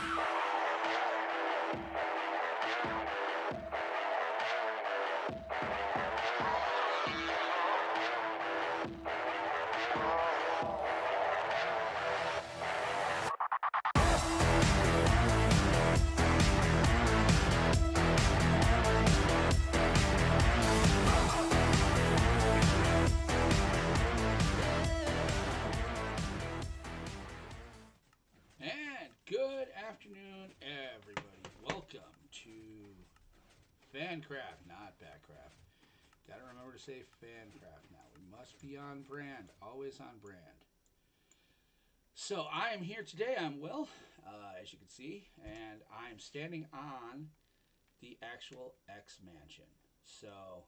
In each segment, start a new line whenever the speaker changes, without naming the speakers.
And good afternoon, everybody. Welcome to fancraft, not backcraft. Gotta remember to say fancraft now. We must be on brand, always on brand. So I am here today. I'm Will, as you can see, and I'm standing on the actual X Mansion. So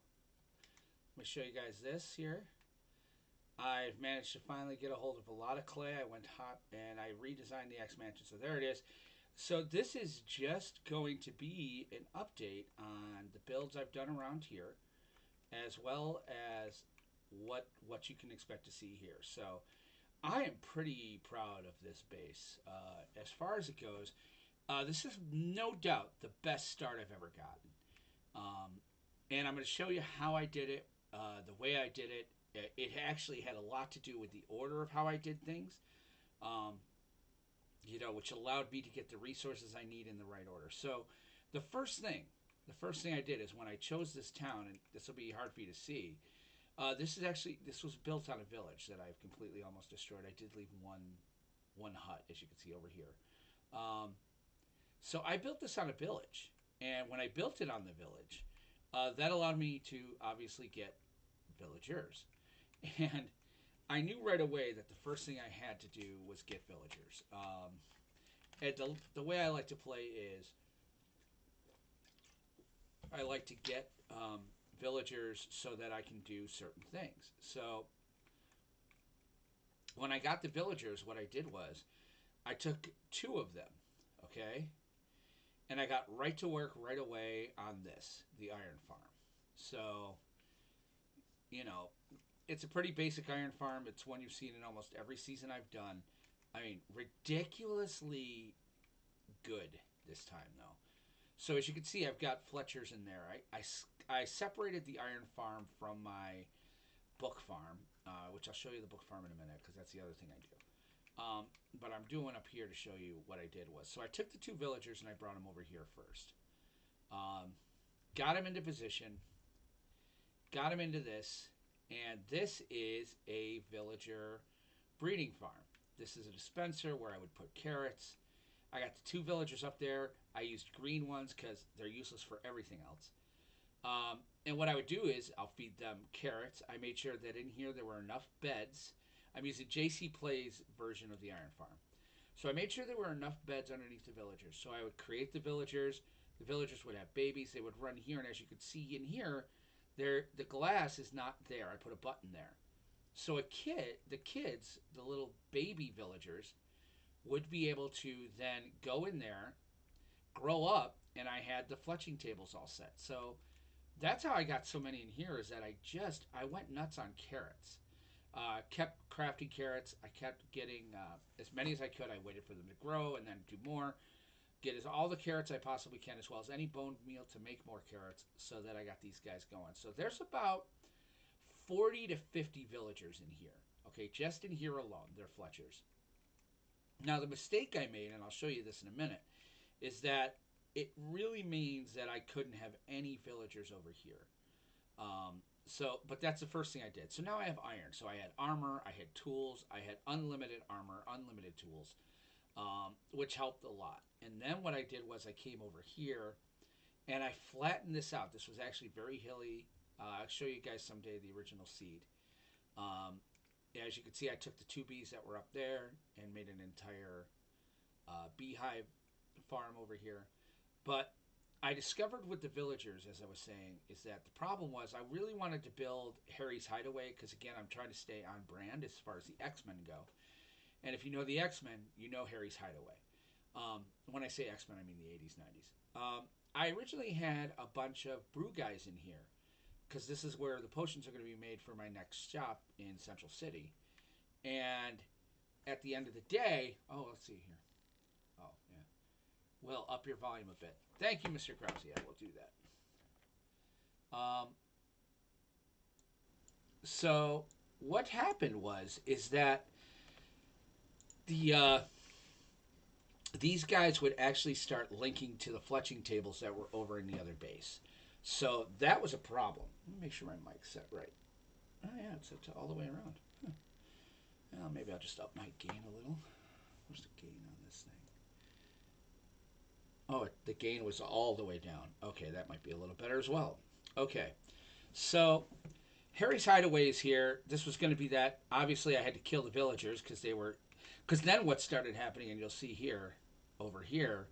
let me show you guys this here. I've managed to finally get a hold of a lot of clay. I went hot and I redesigned the X Mansion. So there it is. So this is just going to be an update on the builds I've done around here, as well as what you can expect to see here. So I am pretty proud of this base. As far as it goes, this is no doubt the best start I've ever gotten. And I'm going to show you how I did it, the way I did it. It actually had a lot to do with the order of how I did things, which allowed me to get the resources I need in the right order. So the first thing I did is when I chose this town, and this will be hard for you to see, this was built on a village that I've completely almost destroyed. I did leave one hut, as you can see over here. So I built this on a village, and when I built it on the village, that allowed me to obviously get villagers. And I knew right away that the first thing I had to do was get villagers. And the way I like to play is I like to get villagers so that I can do certain things. So when I got the villagers, what I did was I took two of them, okay? And I got right to work right away on this, the iron farm. So, it's a pretty basic iron farm. It's one you've seen in almost every season I've done. I mean, ridiculously good this time, though. So as you can see, I've got Fletchers in there. I separated the iron farm from my book farm, which I'll show you the book farm in a minute because that's the other thing I do. But I'm doing up here to show you what I did was. So I took the two villagers and I brought them over here first. Got them into position. Got them into this. And this is a villager breeding farm. This is a dispenser where I would put carrots. I got the two villagers up there. I used green ones because they're useless for everything else. And what I would do is I'll feed them carrots. I made sure that in here there were enough beds. I'm using JC Play's version of the iron farm. So I made sure there were enough beds underneath the villagers. So I would create the villagers. The villagers would have babies. They would run here. And as you can see in here, the glass is not there. I put a button there. So the kids, the little baby villagers, would be able to then go in there, grow up, and I had the fletching tables all set. So that's how I got so many in here is that I went nuts on carrots. Kept crafting carrots. I kept getting as many as I could. I waited for them to grow and then do more. Get all the carrots I possibly can, as well as any bone meal to make more carrots, so that I got these guys going. So there's about 40 to 50 villagers in here. Okay, just in here alone, they're Fletchers. Now the mistake I made, and I'll show you this in a minute, is that it really means that I couldn't have any villagers over here. But that's the first thing I did. So now I have iron. So I had armor, I had tools, I had unlimited armor, unlimited tools, which helped a lot. And then what I did was I came over here and I flattened this out. This was actually very hilly. I'll show you guys someday the original seed. As you can see, I took the two bees that were up there and made an entire beehive farm over here. But I discovered with the villagers, as I was saying, is that the problem was I really wanted to build Harry's Hideaway because, again, I'm trying to stay on brand as far as the X-Men go. And if you know the X-Men, you know Harry's Hideaway. When I say X-Men, I mean the 80s, 90s. I originally had a bunch of brew guys in here because this is where the potions are going to be made for my next shop in Central City. And at the end of the day, let's see here. Oh, yeah. will up your volume a bit. Thank you, Mr. Krause. I will do that. So what happened was is that the these guys would actually start linking to the fletching tables that were over in the other base. So that was a problem. Let me make sure my mic's set right. Oh yeah, it's set all the way around. Huh. Well, maybe I'll just up my gain a little. Where's the gain on this thing? Oh, the gain was all the way down. Okay, that might be a little better as well. Okay, so Harry's Hideaway is here. This was going to be that. Obviously, I had to kill the villagers because they were. Because then what started happening, and you'll see here, over here,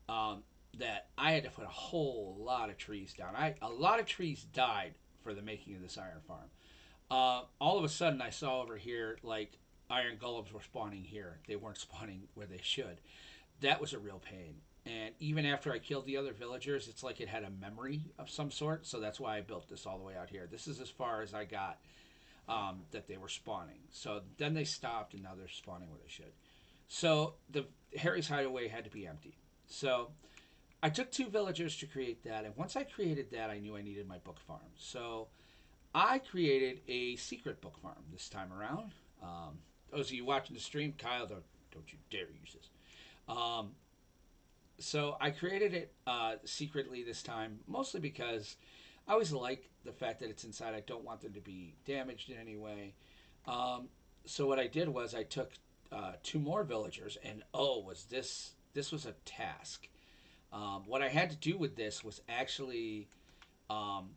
um, that I had to put a whole lot of trees down. A lot of trees died for the making of this iron farm. All of a sudden, I saw over here like iron golems were spawning here. They weren't spawning where they should. That was a real pain. And even after I killed the other villagers, it's like it had a memory of some sort. So that's why I built this all the way out here. This is as far as I got that they were spawning. So then they stopped, and now they're spawning where they should. So the Harry's Hideaway had to be empty. So I took two villagers to create that, and once I created that, I knew I needed my book farm. So I created a secret book farm this time around. Those of you watching the stream, Kyle, don't you dare use this. Um, so I created it secretly this time, mostly because I always like the fact that it's inside. I don't want them to be damaged in any way. Um, so what I did was I took two more villagers, and oh, was this was a task. What I had to do with this was actually um,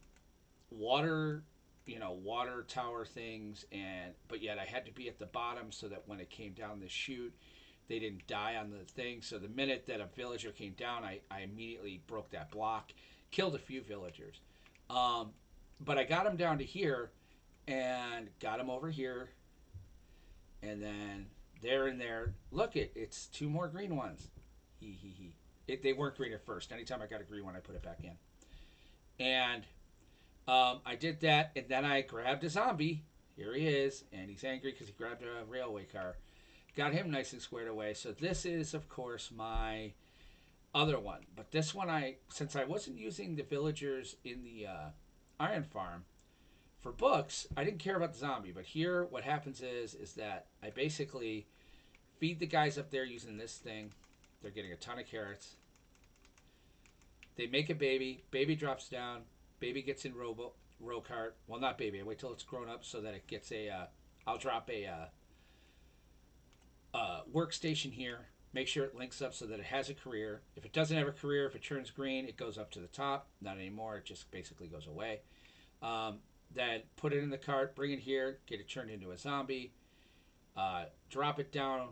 water, water tower things, and but yet I had to be at the bottom so that when it came down the chute, they didn't die on the thing. So the minute that a villager came down, I immediately broke that block, killed a few villagers. Um, but I got them down to here and got them over here, and then there and there. Look, it's two more green ones. He he he. They weren't green at first. Anytime I got a green one, I put it back in. And I did that, and then I grabbed a zombie. Here he is, and he's angry because he grabbed a railway car. Got him nice and squared away. So this is, of course, my other one. But this one, since I wasn't using the villagers in the iron farm for books, I didn't care about the zombie. But here, what happens is that I basically feed the guys up there using this thing. They're getting a ton of carrots. They make a baby. Baby drops down. Baby gets in row cart. Well, not baby. I wait till it's grown up so that it gets a. I'll drop a workstation here. Make sure it links up so that it has a career. If it doesn't have a career, if it turns green, it goes up to the top. Not anymore. It just basically goes away. Um, then put it in the cart, bring it here, get it turned into a zombie, drop it down.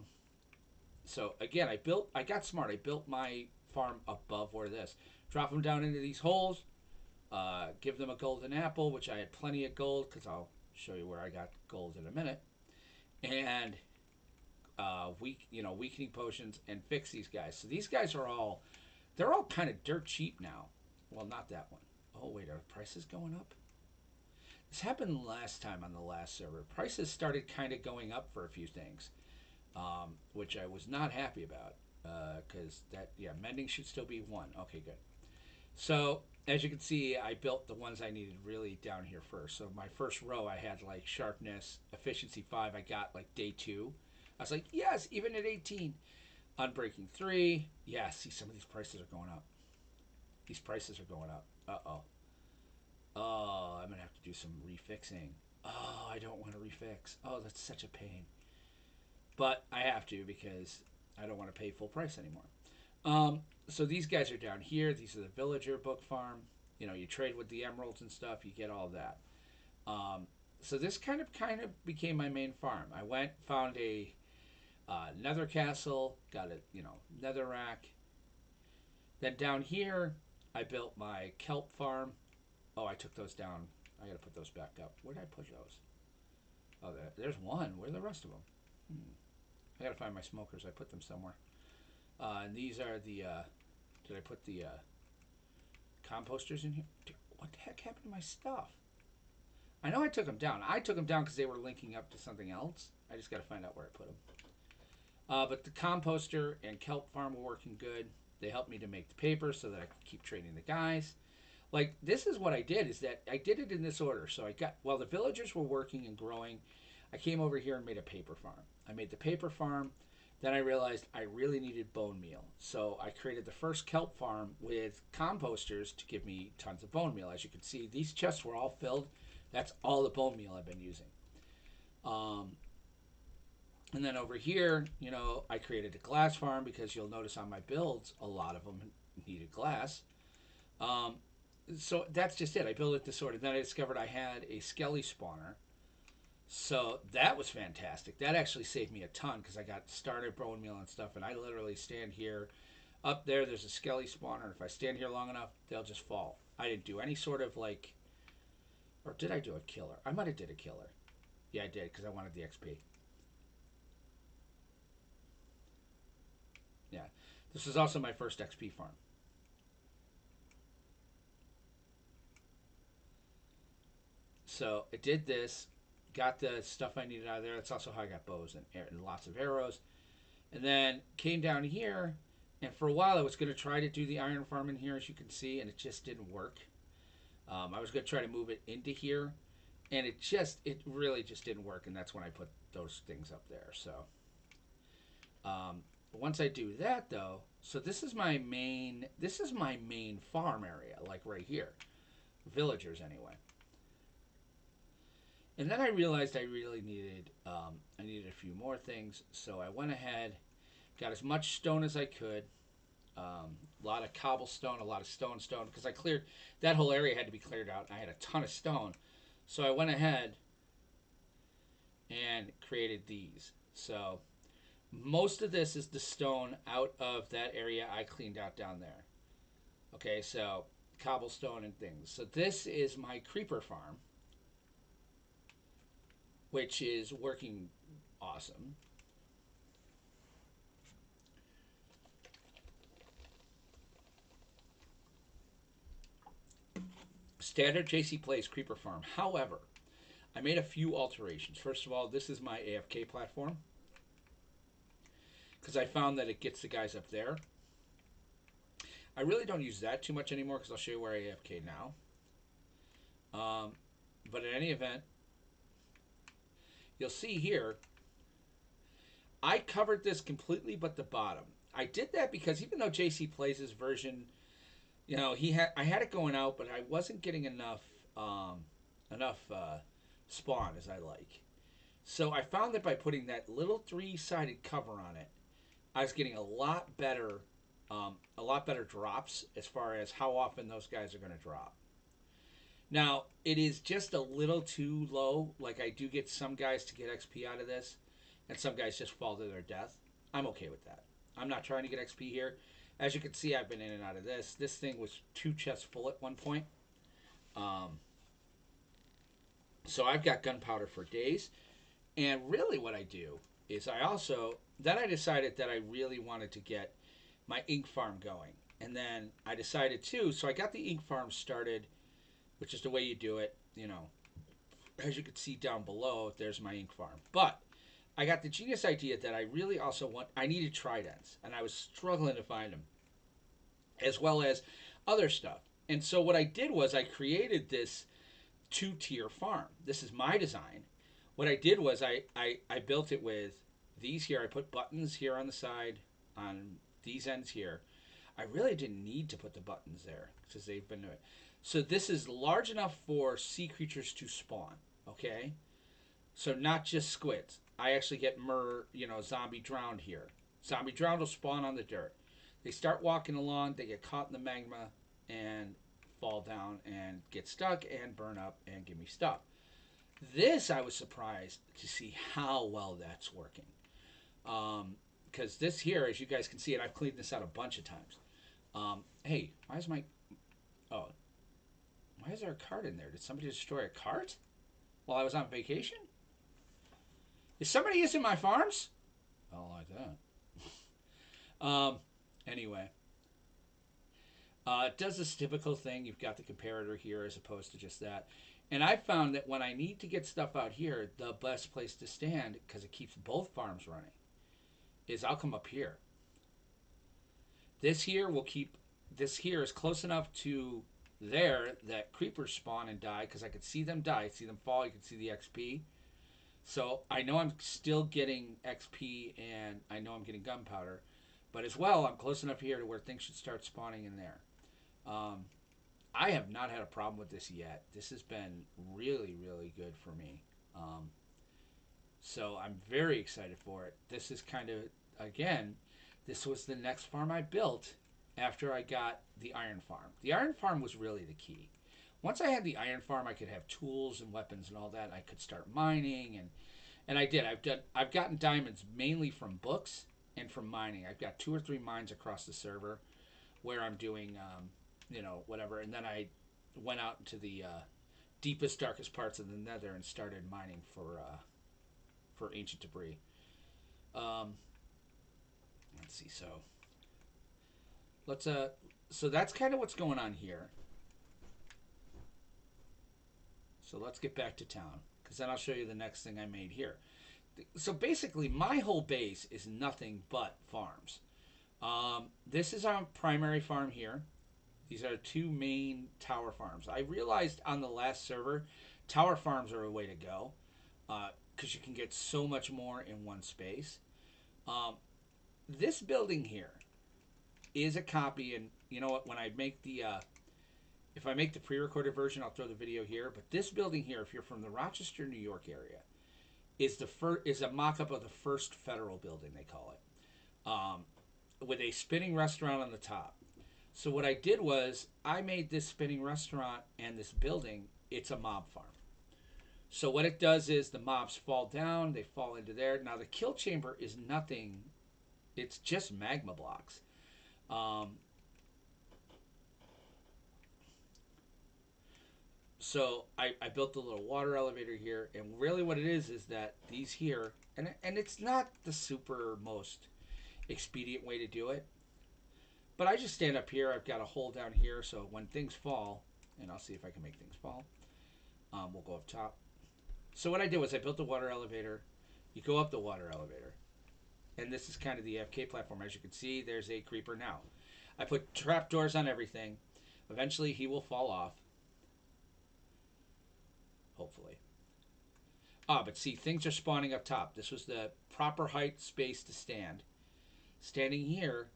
So again, I got smart. I built my farm above where this. Drop them down into these holes. Give them a golden apple, which I had plenty of gold because I'll show you where I got gold in a minute. And weakening potions and fix these guys. So these guys they're all kind of dirt cheap now. Well, not that one. Oh wait, are prices going up? This happened last time on the last server. Prices started kind of going up for a few things, which I was not happy about because mending should still be one. Okay, good. So as you can see, I built the ones I needed really down here first. So my first row, I had like sharpness, efficiency 5. I got like day 2. I was like, yes, even at 18. Unbreaking 3. Yeah, see, some of these prices are going up. These prices are going up. Uh-oh. Oh, I'm going to have to do some refixing. Oh, I don't want to refix. Oh, that's such a pain. But I have to because I don't want to pay full price anymore. So these guys are down here. These are the villager book farm. You trade with the emeralds and stuff. You get all that. So this kind of became my main farm. I went, found a nether castle, got a nether rack. Then down here, I built my kelp farm. Oh, I took those down. I got to put those back up. Where did I put those? Oh, there's one. Where are the rest of them? I got to find my smokers. I put them somewhere. And these are the. Did I put the composters in here? Dude, what the heck happened to my stuff? I know I took them down. I took them down because they were linking up to something else. I just got to find out where I put them. But the composter and kelp farm were working good. They helped me to make the paper so that I could keep training the guys. Like, this is what I did, is that I did it in this order. So I got, while the villagers were working and growing, I came over here and made a paper farm. I made the paper farm. Then I realized I really needed bone meal. So I created the first kelp farm with composters to give me tons of bone meal. As you can see, these chests were all filled. That's all the bone meal I've been using. Um, and then over here, I created a glass farm because you'll notice on my builds, a lot of them needed glass. Um, so that's just it. I built it this order. Then I discovered I had a skelly spawner. So that was fantastic. That actually saved me a ton because I got started bone meal and stuff, and I literally stand here. Up there, there's a skelly spawner. If I stand here long enough, they'll just fall. I didn't do any sort of like, or did I do a killer? I might have did a killer. Yeah, I did because I wanted the XP. Yeah, this was also my first XP farm. So I did this, got the stuff I needed out of there. That's also how I got bows and lots of arrows. And then came down here, and for a while I was going to try to do the iron farm in here, as you can see, and it just didn't work. I was going to try to move it into here, and it really just didn't work, and that's when I put those things up there. So once I do that, though, so this is my main farm area, like right here, villagers anyway. And then I realized I needed a few more things, so I went ahead, got as much stone as I could, a lot of cobblestone, a lot of stone, because I cleared that whole area had to be cleared out. I had a ton of stone, so I went ahead and created these. So most of this is the stone out of that area I cleaned out down there. Okay, so cobblestone and things. So this is my creeper farm, which is working awesome. Standard JC Plays Creeper Farm. However, I made a few alterations. First of all, this is my AFK platform because I found that it gets the guys up there. I really don't use that too much anymore because I'll show you where I AFK now. But in any event, you'll see here, I covered this completely but the bottom. I did that because even though JC Plays his version, I had it going out, but I wasn't getting enough spawn as I like. So I found that by putting that little three-sided cover on it, I was getting a lot better drops as far as how often those guys are going to drop. Now it is just a little too low. Like I do get some guys to get XP out of this, and some guys just fall to their death. I'm okay with that. I'm not trying to get XP here. As you can see, I've been in and out of this. This thing was 2 chests full at one point. Um, so I've got gunpowder for days. And really what I do is then I decided that I really wanted to get my ink farm going. And then I decided too, so I got the ink farm started, which is the way you do it, as you can see down below, there's my ink farm. But I got the genius idea that I needed tridents, and I was struggling to find them, as well as other stuff. And so what I did was I created this 2-tier farm. This is my design. What I did was I built it with these here. I put buttons here on the side, on these ends here. I really didn't need to put the buttons there because they've been doing it. So this is large enough for sea creatures to spawn. Okay, so not just squids. I actually get zombie drowned here. Zombie drowned will spawn on the dirt. They start walking along. They get caught in the magma and fall down and get stuck and burn up and give me stuff. This, I was surprised to see how well that's working. Because this here, as you guys can see it, I've cleaned this out a bunch of times. Hey, why is there a cart in there? Did somebody destroy a cart while I was on vacation? Is somebody using my farms? I don't like that. Anyway. It does this typical thing. You've got the comparator here as opposed to just that. And I found that when I need to get stuff out here, the best place to stand, because it keeps both farms running, is I'll come up here. This here will keep. This here is close enough to there that creepers spawn and die because I could see them die, see them fall. You can see the XP. So I know I'm still getting XP and I know I'm getting gunpowder, but as well I'm close enough here to where things should start spawning in there. Um, I have not had a problem with this yet. This has been really, really good for me. Um, so I'm very excited for it. This is kind of, again, this was the next farm I built after I got the iron farm. The iron farm was really the key. Once I had the iron farm, I could have tools and weapons and all that. I could start mining, and I did. I've gotten diamonds mainly from books and from mining. I've got 2 or 3 mines across the server where I'm doing, whatever. And then I went out into the deepest, darkest parts of the Nether and started mining for ancient debris. Um, let's see. Let's so that's kind of what's going on here. So let's get back to town because then I'll show you the next thing I made here. So basically, my whole base is nothing but farms. This is our primary farm here. These are 2 main tower farms. I realized on the last server, tower farms are a way to go because you can get so much more in one space. Um, this building here is a copy, and you know what? When I make the if I make the pre-recorded version, I'll throw the video here. But this building here, if you're from the Rochester, New York area, is a mock-up of the first federal building, they call it, with a spinning restaurant on the top. So what I did was I made this spinning restaurant and this building. It's a mob farm. So what it does is the mobs fall down, they fall into there. Now the kill chamber is nothing. It's just magma blocks. Um, so I built the little water elevator here, and really what it is that these here, and it's not the super most expedient way to do it, but I just stand up here. I've got a hole down here, so when things fall, and I'll see if I can make things fall. We'll go up top. So what I did was I built the water elevator. You go up the water elevator, and this is kind of the FK platform. As you can see, there's a creeper now. I put trapdoors on everything. Eventually, he will fall off. Hopefully. But see, things are spawning up top. This was the proper height space to stand. Standing here,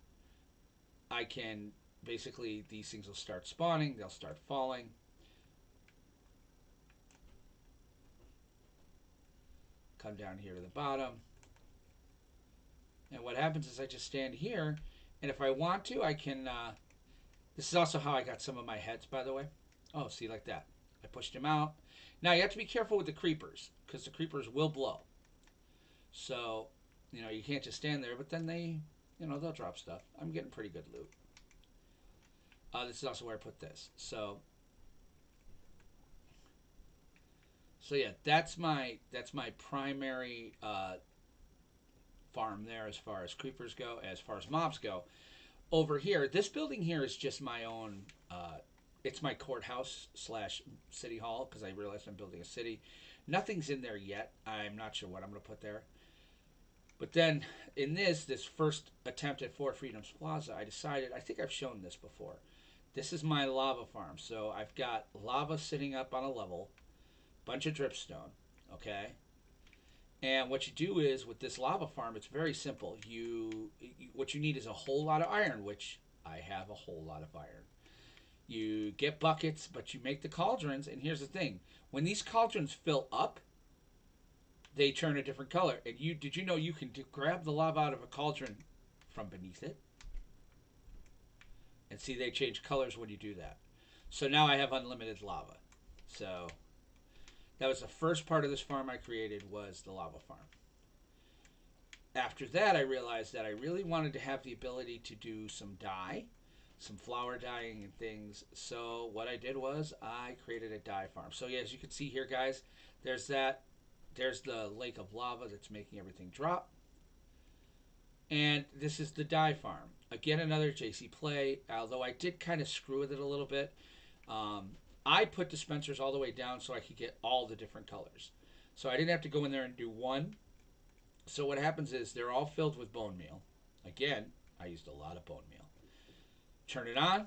I can basically, these things will start spawning. They'll start falling. Come down here to the bottom. And what happens is I just stand here, and if I want to, I can. This is also how I got some of my heads, by the way. Oh, see, like that. I pushed him out. Now, you have to be careful with the creepers, because the creepers will blow. So, you can't just stand there, but then they'll drop stuff. I'm getting pretty good loot. This is also where I put this. So yeah, that's my primary farm there as far as creepers go. As far as mobs go, over here, this building here is just my own. It's my courthouse slash city hall because I realized I'm building a city. Nothing's in there yet. I'm not sure what I'm going to put there. But then in this first attempt at Four Freedoms Plaza, I decided, I think I've shown this before. This is my lava farm. So I've got lava sitting up on a level, bunch of dripstone, okay? And what you do is with this lava farm, it's very simple. What you need is a whole lot of iron, which I have a whole lot of iron. You get buckets, but you make the cauldrons, and here's the thing. When these cauldrons fill up, they turn a different color. And did you know you can grab the lava out of a cauldron from beneath it? And see, they change colors when you do that. So now I have unlimited lava. So that was the first part of this farm I created, was the lava farm. After that, I realized that I really wanted to have the ability to do some dye, some flower dyeing and things. So what I did was I created a dye farm. So yeah, as you can see here, guys, there's that. There's the lake of lava that's making everything drop. And this is the dye farm. Again, another JC play, although I did kind of screw with it a little bit. I put dispensers all the way down so I could get all the different colors. So I didn't have to go in there and do one. So what happens is they're all filled with bone meal. Again, I used a lot of bone meal. Turn it on.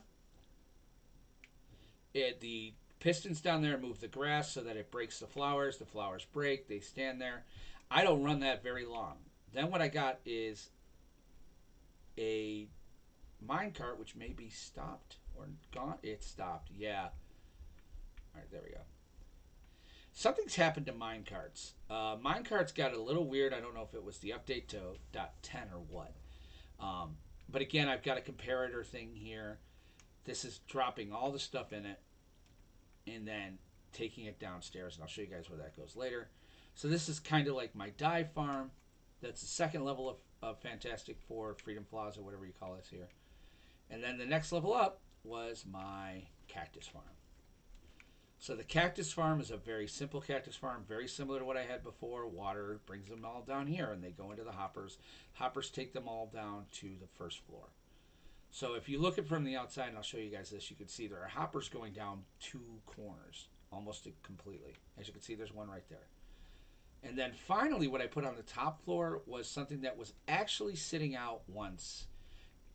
The pistons down there move the grass so that it breaks the flowers. The flowers break. They stand there. I don't run that very long. Then what I got is a minecart, which may be stopped or gone. It's stopped. Yeah. All right, there we go. Something's happened to minecarts. Minecarts got a little weird. I don't know if it was the update to .10 or what. But again, I've got a comparator thing here. This is dropping all the stuff in it and then taking it downstairs, and I'll show you guys where that goes later. So this is kind of like my dye farm. That's the second level of Fantastic Four, Freedom Plaza, whatever you call this here. And then the next level up was my cactus farm. So the cactus farm is a very simple cactus farm, very similar to what I had before. Water brings them all down here, and they go into the hoppers. Hoppers take them all down to the first floor. So if you look at it from the outside, and I'll show you guys this, you can see there are hoppers going down two corners, almost completely. As you can see, there's one right there. And then finally, what I put on the top floor was something that was actually sitting out once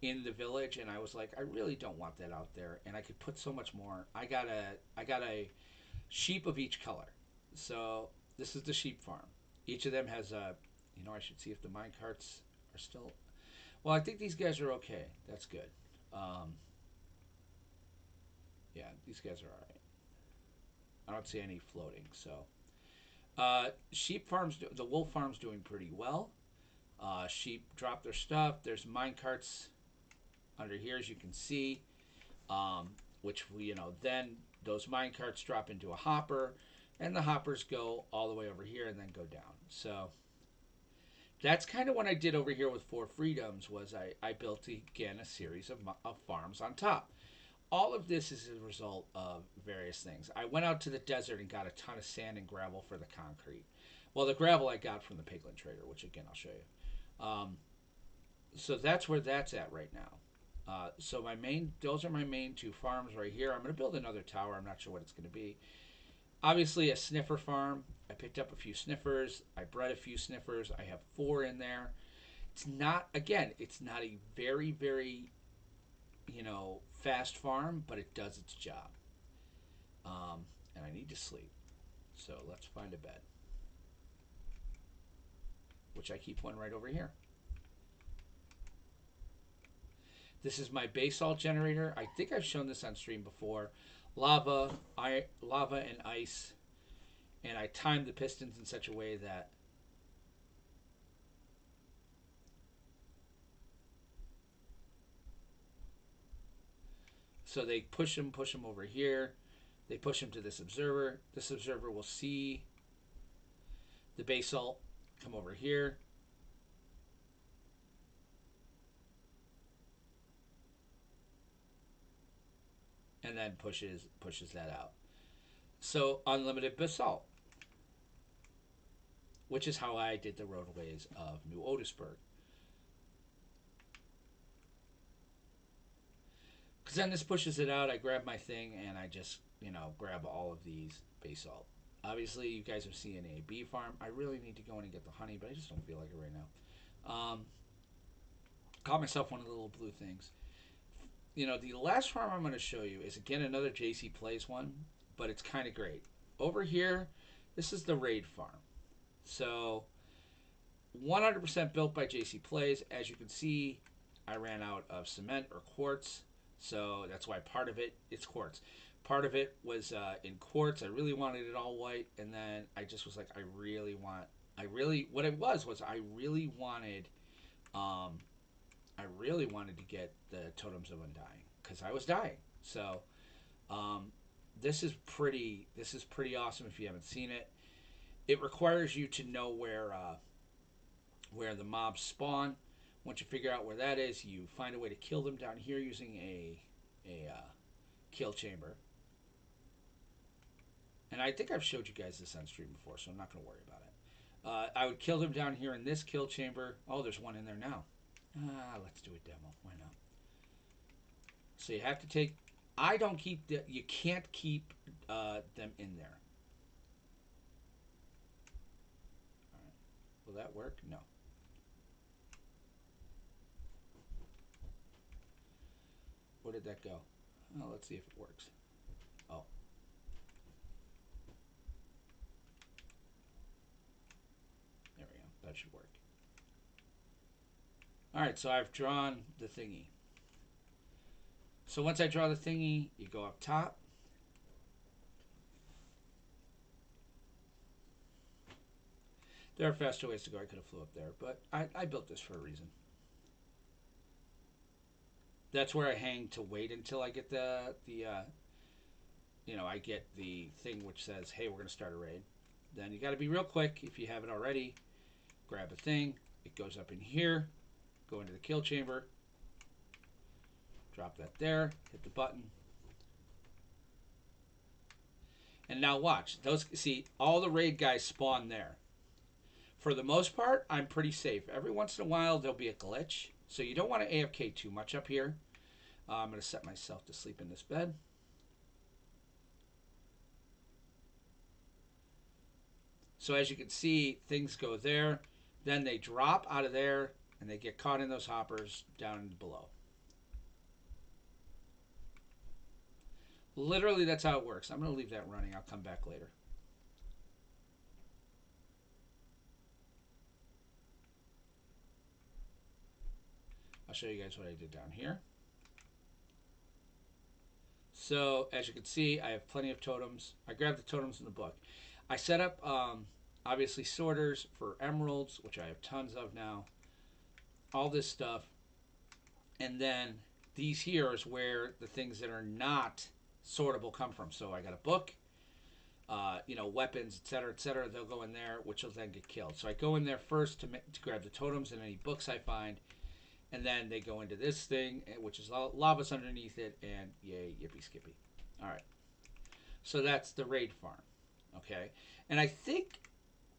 in the village, and I was like, I really don't want that out there, and I could put so much more. I got a sheep of each color. So this is the sheep farm. Each of them has a, I should see if the mine carts are still. Well, I think these guys are okay. That's good. Um, yeah, these guys are all right. I don't see any floating. So sheep farms, the wolf farm's doing pretty well. Sheep drop their stuff. There's mine carts under here, as you can see, which then those mine carts drop into a hopper, and the hoppers go all the way over here and then go down. So that's kind of what I did over here with Four Freedoms. Was I built again a series of farms on top. All of this is a result of various things. I went out to the desert and got a ton of sand and gravel for the concrete. Well, the gravel I got from the Piglin Trader, which again I'll show you. So that's where that's at right now. So those are my main two farms right here. I'm going to build another tower. I'm not sure what it's going to be. Obviously, a sniffer farm. I picked up a few sniffers. I bred a few sniffers. I have 4 in there. It's not a very, very, fast farm, but it does its job. And I need to sleep. So let's find a bed, which I keep one right over here. This is my basalt generator. I think I've shown this on stream before. Lava and ice. And I timed the pistons in such a way that so they push them over here. They push them to this observer. This observer will see the basalt come over here. And then pushes that out. So unlimited basalt, which is how I did the roadways of New Otisburg. Because then this pushes it out. I grab my thing and I just, grab all of these basalt. Obviously, you guys are seeing a bee farm. I really need to go in and get the honey, but I just don't feel like it right now. Caught myself one of the little blue things. The last farm I'm going to show you is, again, another JC Plays one, but it's kind of great. Over here, this is the Raid farm. So 100% built by JC Plays. As you can see, I ran out of cement or quartz, so that's why part of it's quartz. Part of it was in quartz. I really wanted it all white, and then I just was like, what it was I really wanted to get the Totems of Undying because I was dying. So this is pretty awesome if you haven't seen it. It requires you to know where the mobs spawn. Once you figure out where that is, you find a way to kill them down here using a kill chamber. And I think I've showed you guys this on stream before, so I'm not going to worry about it. I would kill them down here in this kill chamber. Oh, there's one in there now. Let's do a demo. Why not? So you have to take. I don't keep you can't keep them in there. All right. Will that work? No. did that go? Well, let's see if it works. Oh, there we go. That should work. All right, so I've drawn the thingy. So once I draw the thingy, you go up top. There are faster ways to go. I could have flew up there, but I built this for a reason. That's where I hang to wait until I get I get the thing which says, hey, we're going to start a raid. Then you got to be real quick if you haven't already. Grab a thing. It goes up in here. Go into the kill chamber. Drop that there. Hit the button. And now watch. See, all the raid guys spawn there. For the most part, I'm pretty safe. Every once in a while, there'll be a glitch. So you don't want to AFK too much up here. I'm going to set myself to sleep in this bed. So as you can see, things go there. Then they drop out of there, and they get caught in those hoppers down below. Literally, that's how it works. I'm going to leave that running. I'll come back later. I'll show you guys what I did down here. So as you can see, I have plenty of totems. I grabbed the totems in the book. I set up, obviously, sorters for emeralds, which I have tons of now. All this stuff. And then these here is where the things that are not sortable come from. So I got a book, weapons, etc. They'll go in there, which will then get killed. So I go in there first to grab the totems and any books I find. And then they go into this thing, which is lava's underneath it, and yay, yippee skippy. All right. So that's the raid farm. Okay. And I think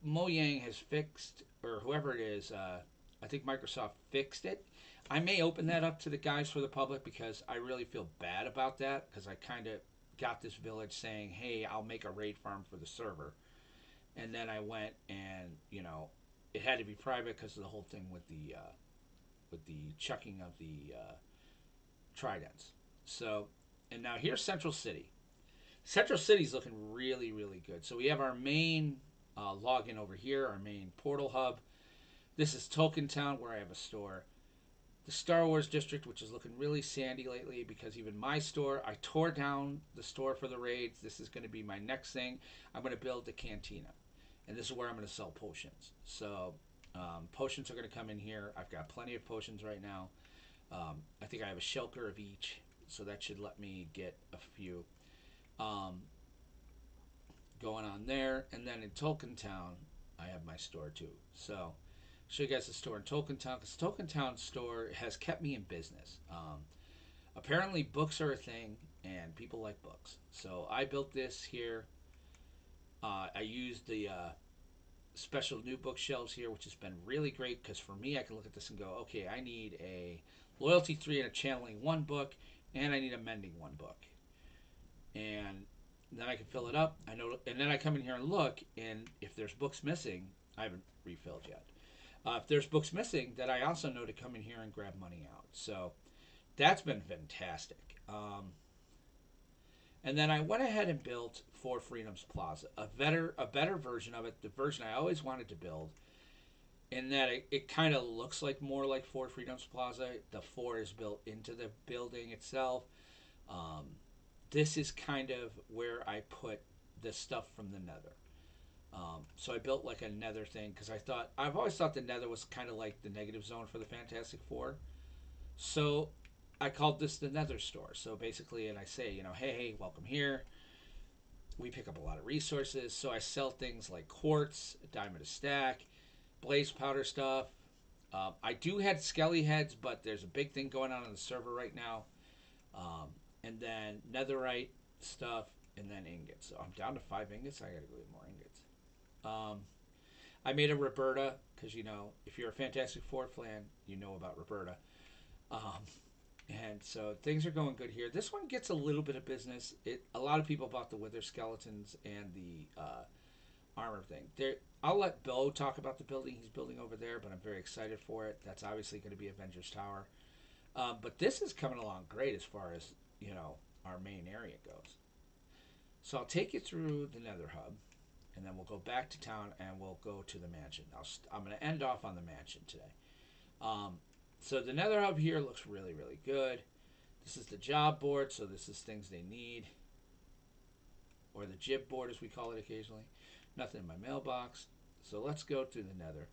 Mojang has fixed, or whoever it is, I think Microsoft fixed it. I may open that up to the guys for the public because I really feel bad about that because I kind of got this village saying, hey, I'll make a raid farm for the server. And then I went and, it had to be private because of the whole thing with the chucking of the tridents. So, and now here's Central City. Central City's looking really, really good. So we have our main login over here, our main portal hub. This is Tolkien Town, where I have a store. The Star Wars district, which is looking really sandy lately because even my store, I tore down the store for the raids. This is going to be my next thing. I'm going to build the cantina. And this is where I'm going to sell potions. So potions are going to come in here. I've got plenty of potions right now. I think I have a shulker of each, so that should let me get a few going on there. And then in Tolkien Town, I have my store too. So show you guys the store in Tolkien Town because Tolkien Town store has kept me in business. Apparently, books are a thing, and people like books. So I built this here. I used the special new bookshelves here, which has been really great because for me, I can look at this and go, okay, I need a Loyalty 3 and a Channeling 1 book, and I need a Mending 1 book. And then I can fill it up. I know, and then I come in here and look, and if there's books missing, I haven't refilled yet. If there's books missing, then I also know to come in here and grab money out. So that's been fantastic. And then I went ahead and built Four Freedoms Plaza, a better version of it, the version I always wanted to build, in that it kind of looks like more like Four Freedoms Plaza. The 4 is built into the building itself. This is kind of where I put the stuff from the Nether. So I built like a Nether thing because I've always thought the Nether was kind of like the negative zone for the Fantastic Four. So I called this the Nether store. So basically, and I say, hey, welcome here. We pick up a lot of resources. So I sell things like quartz, a diamond a stack, blaze powder stuff. I do have skelly heads, but there's a big thing going on the server right now. And then netherite stuff, and then ingots. So I'm down to 5 ingots. I gotta go get more ingots. I made a Roberta because if you're a Fantastic Four fan, you know about Roberta. And so things are going good here. This one gets a little bit of business. A lot of people bought the wither skeletons and the armor thing. I'll let Bo talk about the building he's building over there, but I'm very excited for it. That's obviously going to be Avengers Tower. But this is coming along great as far as our main area goes. So I'll take you through the Nether Hub, and then we'll go back to town and we'll go to the mansion. I'm going to end off on the mansion today. Um, so the Nether Hub here looks really, really good. This is the job board, so this is things they need, or the jib board as we call it occasionally. Nothing in my mailbox. So let's go to the Nether.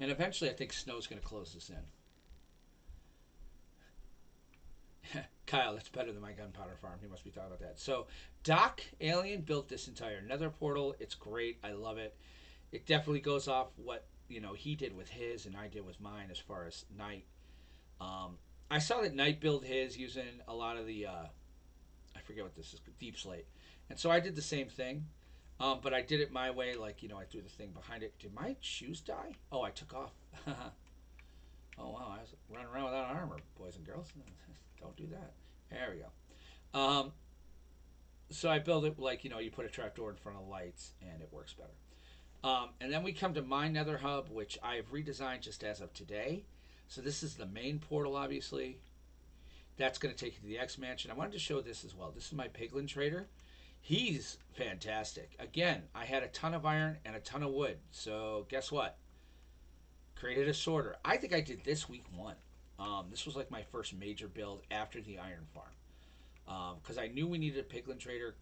And eventually I think Snow's going to close this in. Kyle, that's better than my gunpowder farm. He must be talking about that. So, Doc Alien built this entire Nether portal. It's great. I love it. It definitely goes off what he did with his and I did with mine as far as Knight. I saw that Knight built his using a lot of the I forget what this is, deep slate, and so I did the same thing. But I did it my way, like I threw the thing behind it. Did my shoes die? Oh, I took off. Oh wow, I was running around without armor, boys and girls. Don't do that. There we go. So I build it like you put a trapdoor in front of the lights, and it works better. And then we come to my Nether Hub, which I have redesigned just as of today. So this is the main portal, obviously. That's going to take you to the X Mansion. I wanted to show this as well. This is my Piglin Trader. He's fantastic. Again, I had a ton of iron and a ton of wood. So guess what? Created a sorter. I think I did this week one. This was like my first major build after the iron farm. Because I knew we needed a Piglin Trader.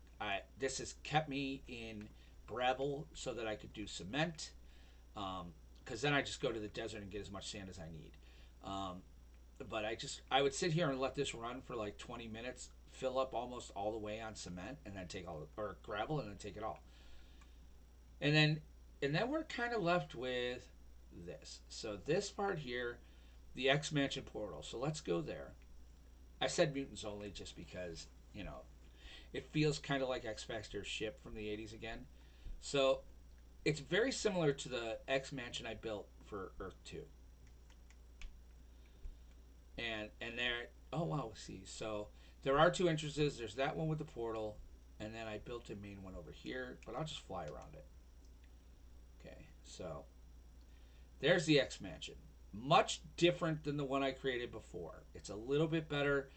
This has kept me in Breville so that I could do cement. Because then I just go to the desert and get as much sand as I need. But I would sit here and let this run for like 20 minutes, fill up almost all the way on cement, and then take all or gravel and then take it all. And then we're kind of left with this. So this part here, the X Mansion portal. So let's go there. I said mutants only just because it feels kind of like X Factor's ship from the 80s again. So it's very similar to the X Mansion I built for Earth 2. And there, oh wow, see, so there are two entrances. There's that one with the portal, and then I built a main one over here, but I'll just fly around it. Okay, so there's the X Mansion. Much different than the one I created before. It's a little bit better.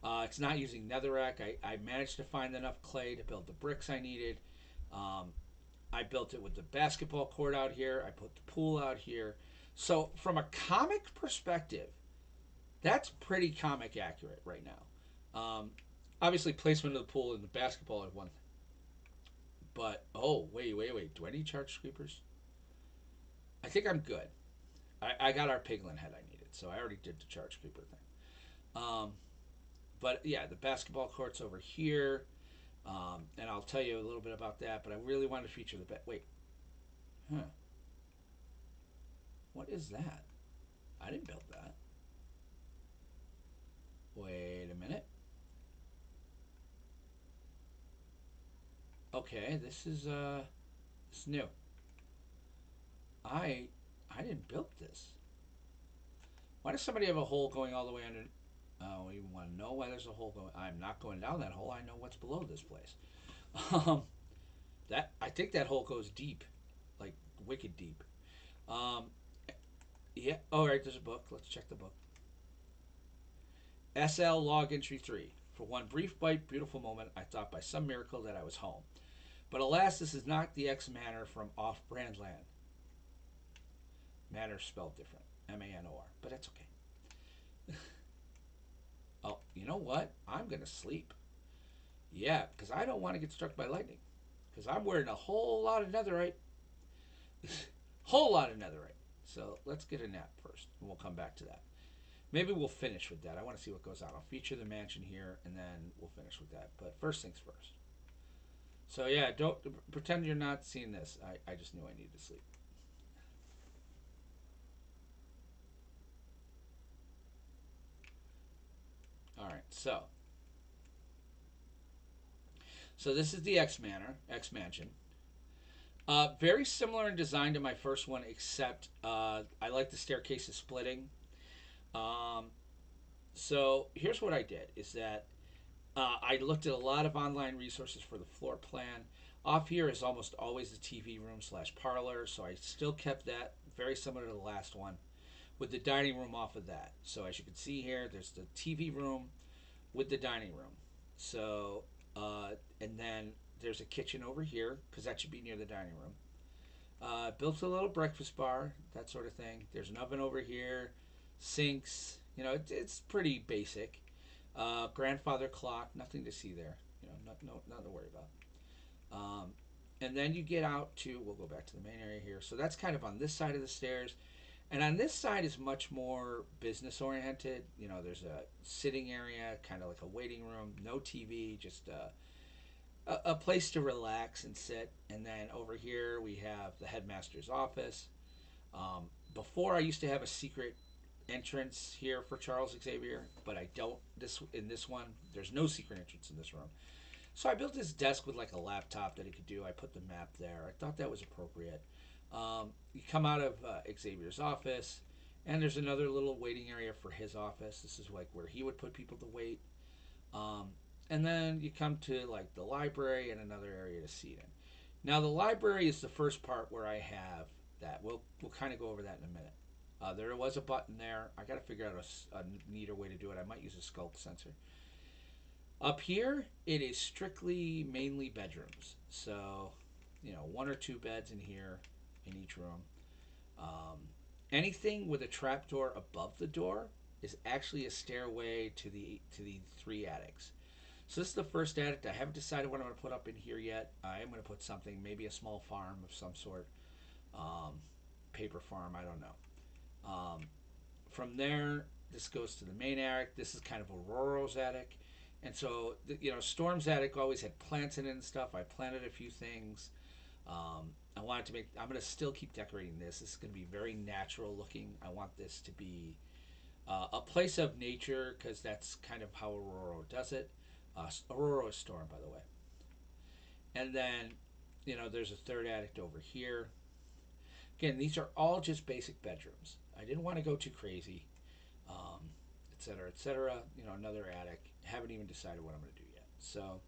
It's not using netherrack. I managed to find enough clay to build the bricks I needed. I built it with the basketball court out here. I put the pool out here. So from a comic perspective, that's pretty comic accurate right now. Obviously, placement of the pool and the basketball are one thing. But, oh, wait. Do I need charge creepers? I think I'm good. I got our piglin head I needed, so I already did the charge creeper thing. But, yeah, the basketball court's over here. And I'll tell you a little bit about that, but I really wanted to feature the... Wait. Huh. What is that? I didn't build that. Wait a minute. Okay, this is new. I I didn't build this. Why does somebody have a hole going all the way under? Oh, you want to know why there's a hole going? I'm not going down that hole. I know what's below this place. Um, that I think that hole goes deep, like wicked deep. Um, yeah. All right. There's a book. Let's check the book. SL log entry 3. For one brief, beautiful moment, I thought by some miracle that I was home. But alas, this is not the X Manor from off-brand land. Manor spelled different. Manor. But that's okay. Oh, you know what? I'm going to sleep. Yeah, because I don't want to get struck by lightning. Because I'm wearing a whole lot of netherite. Whole lot of netherite. So let's get a nap first, and we'll come back to that. Maybe we'll finish with that. I want to see what goes on. I'll feature the mansion here, and then we'll finish with that. But first things first. So yeah, don't pretend you're not seeing this. I just knew I needed to sleep. All right, so this is the X Mansion. Very similar in design to my first one, except I like the staircases splitting. Um, so here's what I did: is that I looked at a lot of online resources for the floor plan. Off here is almost always the TV room slash parlor, so I still kept that very similar to the last one. with the dining room off of that. So as you can see here, there's the TV room with the dining room. So, and then there's a kitchen over here because that should be near the dining room. Built a little breakfast bar, that sort of thing. There's an oven over here, sinks. You know, it's pretty basic. Grandfather clock, nothing to see there. You know, nothing to worry about. And then you get out to, we'll go back to the main area here. So that's kind of on this side of the stairs. And on this side is much more business oriented. You know, there's a sitting area, kind of like a waiting room, no TV, just a place to relax and sit. And then over here we have the headmaster's office. Before I used to have a secret entrance here for Charles Xavier, but I don't this one. There's no secret entrance in this room. So I built this desk with like a laptop that he could do. I put the map there. I thought that was appropriate. You come out of Xavier's office, and there's another little waiting area for his office. This is like where he would put people to wait. Um, and then you come to like the library and another area to seat in. Now the library is the first part where I have that. We'll kind of go over that in a minute. There was a button there. I got to figure out a neater way to do it. I might use a sculpt sensor. Up here, it is strictly mainly bedrooms. So, you know, one or two beds in here in each room. Um, Anything with a trapdoor above the door is actually a stairway to the three attics. So this is the first attic. I haven't decided what I'm going to put up in here yet. I am going to put something, maybe a small farm of some sort, um, paper farm. I don't know. From there, this goes to the main attic. This is kind of Aurora's attic. And so, you know, Storm's attic always had plants in it and stuff. I planted a few things. I wanted to make, I'm going to still keep decorating this. This is going to be very natural looking. I want this to be a place of nature because that's kind of how Aurora does it. Aurora is Storm, by the way. And then, you know, there's a third attic over here. Again, these are all just basic bedrooms. I didn't want to go too crazy, et cetera, et cetera. You know, another attic. Haven't even decided what I'm going to do yet. So,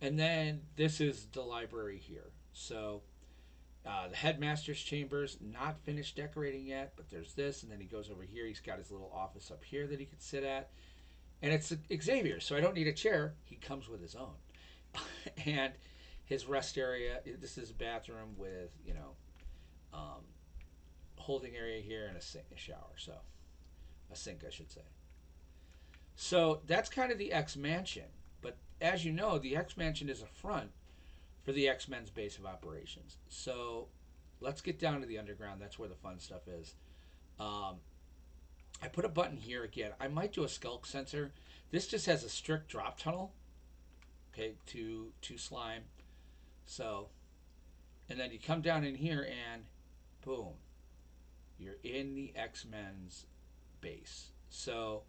and then this is the library here. So, the headmaster's chambers, not finished decorating yet, but there's this, and then he goes over here. He's got his little office up here that he could sit at, and it's Xavier, so I don't need a chair. He comes with his own, and his rest area. This is a bathroom with um, holding area here and a sink, a shower. So a sink, I should say. So that's kind of the X Mansion. But as you know, the X Mansion is a front for the X Men's base of operations. So let's get down to the underground. That's where the fun stuff is. Um, I put a button here again. I might do a skulk sensor. This just has a strict drop tunnel. Okay, to slime. So, and then you come down in here and boom, you're in the X Men's base. So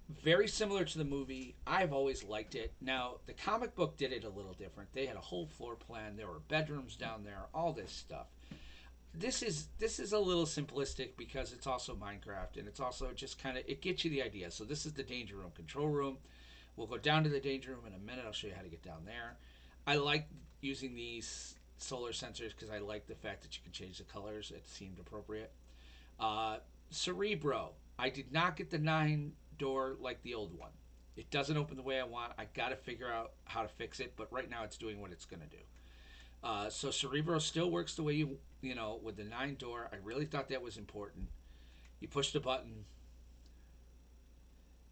very similar to the movie. I've always liked it. Now, the comic book did it a little different. They had a whole floor plan. There were bedrooms down there, all this stuff. This is a little simplistic because it's also Minecraft and it's also just kind of it gets you the idea. So this is the danger room, control room. We'll go down to the danger room in a minute. I'll show you how to get down there. I like using these solar sensors because I like the fact that you can change the colors. It seemed appropriate. Cerebro. I did not get the 9 door like the old one. It doesn't open the way I want. I got to figure out how to fix it, but right now it's doing what it's going to do. So Cerebro still works the way you know with the 9 door. I really thought that was important. You push the button,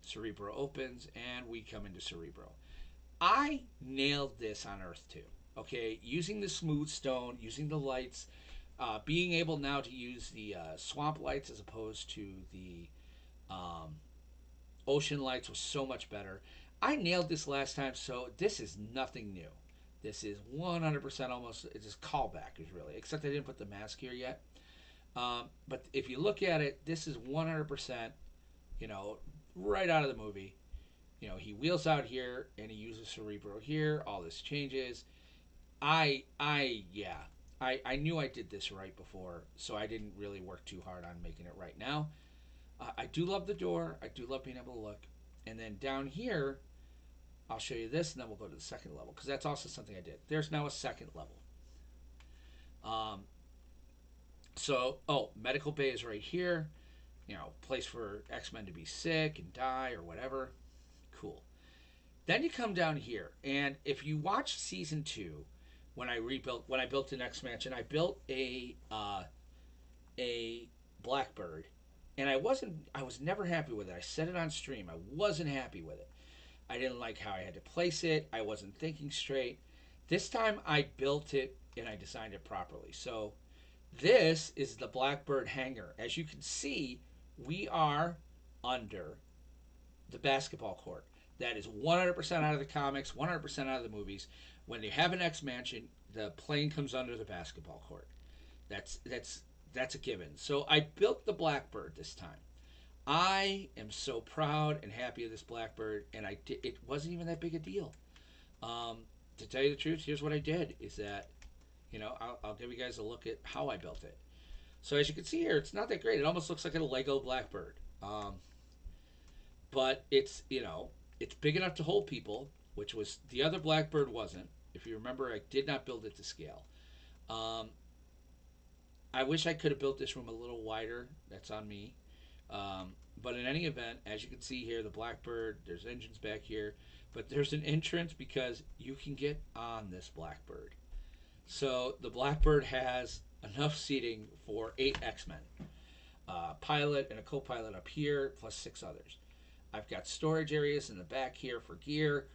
Cerebro opens, and we come into Cerebro. I nailed this on Earth 2. Okay, using the smooth stone, using the lights, being able now to use the swamp lights as opposed to the um, ocean lights was so much better. I nailed this last time, so this is nothing new. This is 100% almost, it's just callback is really, except I didn't put the mask here yet. But if you look at it, this is 100%, you know, right out of the movie. You know, he wheels out here and he uses Cerebro here. All this changes. Yeah. I knew I did this right before, so I didn't really work too hard on making it right now. I do love the door. I do love being able to look. And then down here, I'll show you this, and then we'll go to the second level, because that's also something I did. There's now a second level. Um, medical bay is right here. place for X-Men to be sick and die or whatever. Cool. Then you come down here, and if you watch season 2, when I built the next mansion, I built a Blackbird, and I was never happy with it. I said it on stream. I wasn't happy with it. I didn't like how I had to place it. I wasn't thinking straight. This time I built it and I designed it properly. So this is the Blackbird hangar. As you can see, we are under the basketball court. That is 100% out of the comics, 100% out of the movies. When you have an X mansion, the plane comes under the basketball court. That's that's that's a given. So I built the Blackbird this time. I am so proud and happy of this Blackbird, and it wasn't even that big a deal. Um, to tell you the truth, here's what I did: is that I'll give you guys a look at how I built it. So as you can see here, it's not that great. It almost looks like a Lego Blackbird, but it's big enough to hold people, which was the other Blackbird wasn't. If you remember, I did not build it to scale. Um, I wish I could have built this room a little wider. That's on me. But in any event, as you can see here, the Blackbird, there's engines back here, but there's an entrance because you can get on this Blackbird. So the Blackbird has enough seating for 8 X-Men. Pilot and a co-pilot up here, plus 6 others. I've got storage areas in the back here for gear.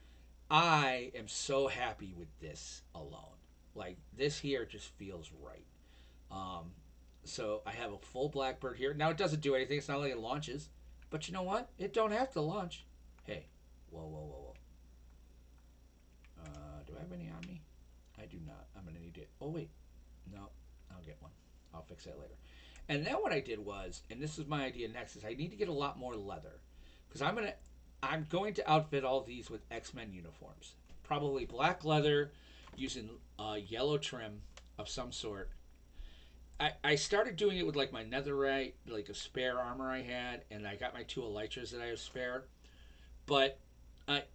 I am so happy with this alone. Like, this here just feels right. Um, so I have a full Blackbird here. Now it doesn't do anything. It's not like it launches. But you know what? It don't have to launch. Hey, whoa, whoa, whoa, whoa. Do I have any on me? I do not. I'm gonna need it. Oh wait, no, I'll get one. I'll fix that later. And then what I did was, and this is my idea next, is I need to get a lot more leather because I'm going to outfit all these with X-Men uniforms. Probably black leather using yellow trim of some sort. I started doing it with like my netherite, like a spare armor I had, and I got my 2 elytras that I have spare. But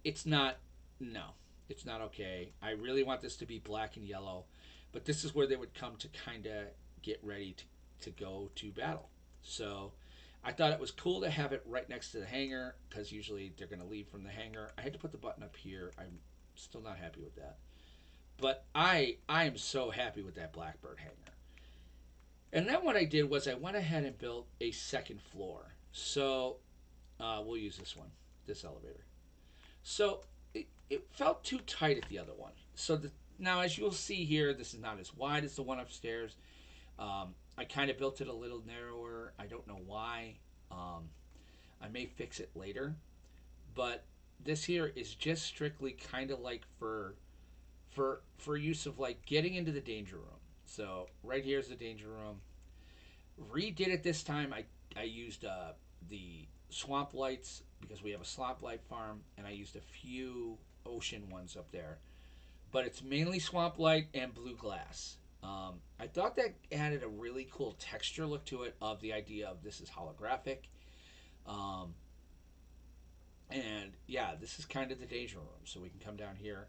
it's not, no, it's not okay. I really want this to be black and yellow, but this is where they would come to kind of get ready to go to battle. So I thought it was cool to have it right next to the hangar because usually they're going to leave from the hangar. I had to put the button up here. I'm still not happy with that. But I am so happy with that Blackbird hangar. And then what I did was I went ahead and built a second floor. So we'll use this one, this elevator. So it felt too tight at the other one. So now, as you'll see here, this is not as wide as the one upstairs. I kind of built it a little narrower. I don't know why. I may fix it later. But this here is just strictly kind of like for use of like getting into the danger room. So right here is the danger room. Redid it this time. I used the swamp lights because we have a swamp light farm, and I used a few ocean ones up there. But it's mainly swamp light and blue glass. I thought that added a really cool texture look to it of the idea of this is holographic. Um, and yeah, this is kind of the danger room, so we can come down here.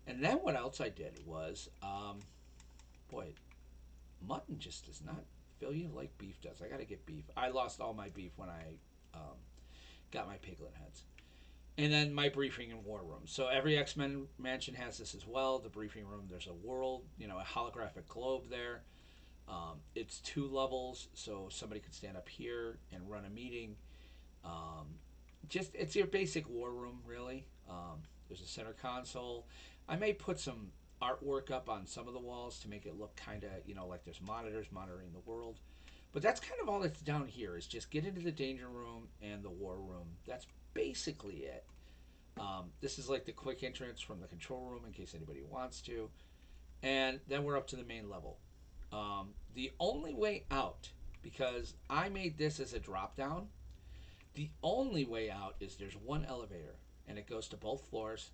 And then what else I did was, boy, mutton just does not fill you like beef does. I got to get beef. I lost all my beef when I got my piglet heads. And then my briefing and war room. So every X-Men mansion has this as well. The briefing room, there's a world, a holographic globe there. It's 2 levels, so somebody could stand up here and run a meeting. Um, just it's your basic war room, really. There's a center console. I may put some artwork up on some of the walls to make it look kind of, like there's monitors monitoring the world. But that's kind of all that's down here is just get into the danger room and the war room. That's basically it. This is like the quick entrance from the control room in case anybody wants to. And then we're up to the main level. The only way out, because I made this as a drop down, the only way out is there's one elevator and it goes to both floors.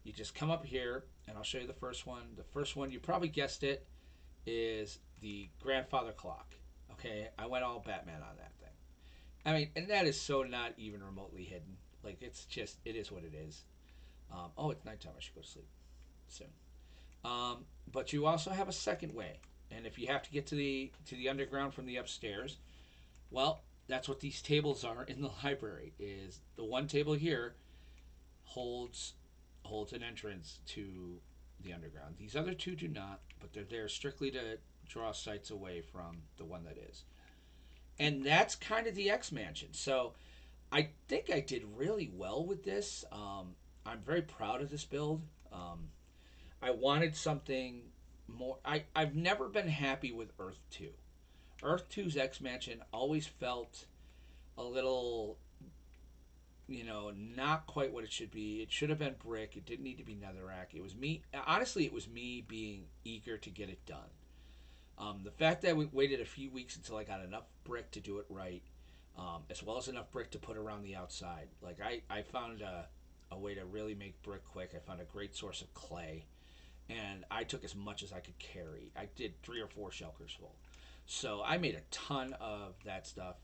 You just come up here and I'll show you the first one. The first one, you probably guessed it, is the grandfather clock. Okay, I went all Batman on that thing. I mean, and that is so not even remotely hidden. Like, it's just, it is what it is. Oh, it's nighttime. I should go to sleep soon. But you also have a second way, and if you have to get to the underground from the upstairs, well, that's what these tables are in the library. Is the one table here holds holds an entrance to the underground. These other two do not, but they're there strictly to draw sights away from the one that is. And that's kind of the X Mansion. So I think I did really well with this. I'm very proud of this build. I wanted something more. I've never been happy with Earth 2. Earth Two's X Mansion always felt a little, not quite what it should be. It should have been brick. It didn't need to be netherrack. It was me. Honestly, it was me being eager to get it done. The fact that we waited a few weeks until I got enough brick to do it right, as well as enough brick to put around the outside. Like I found a way to really make brick quick. I found a great source of clay, and I took as much as I could carry. I did 3 or 4 shulkers full, so I made a ton of that stuff,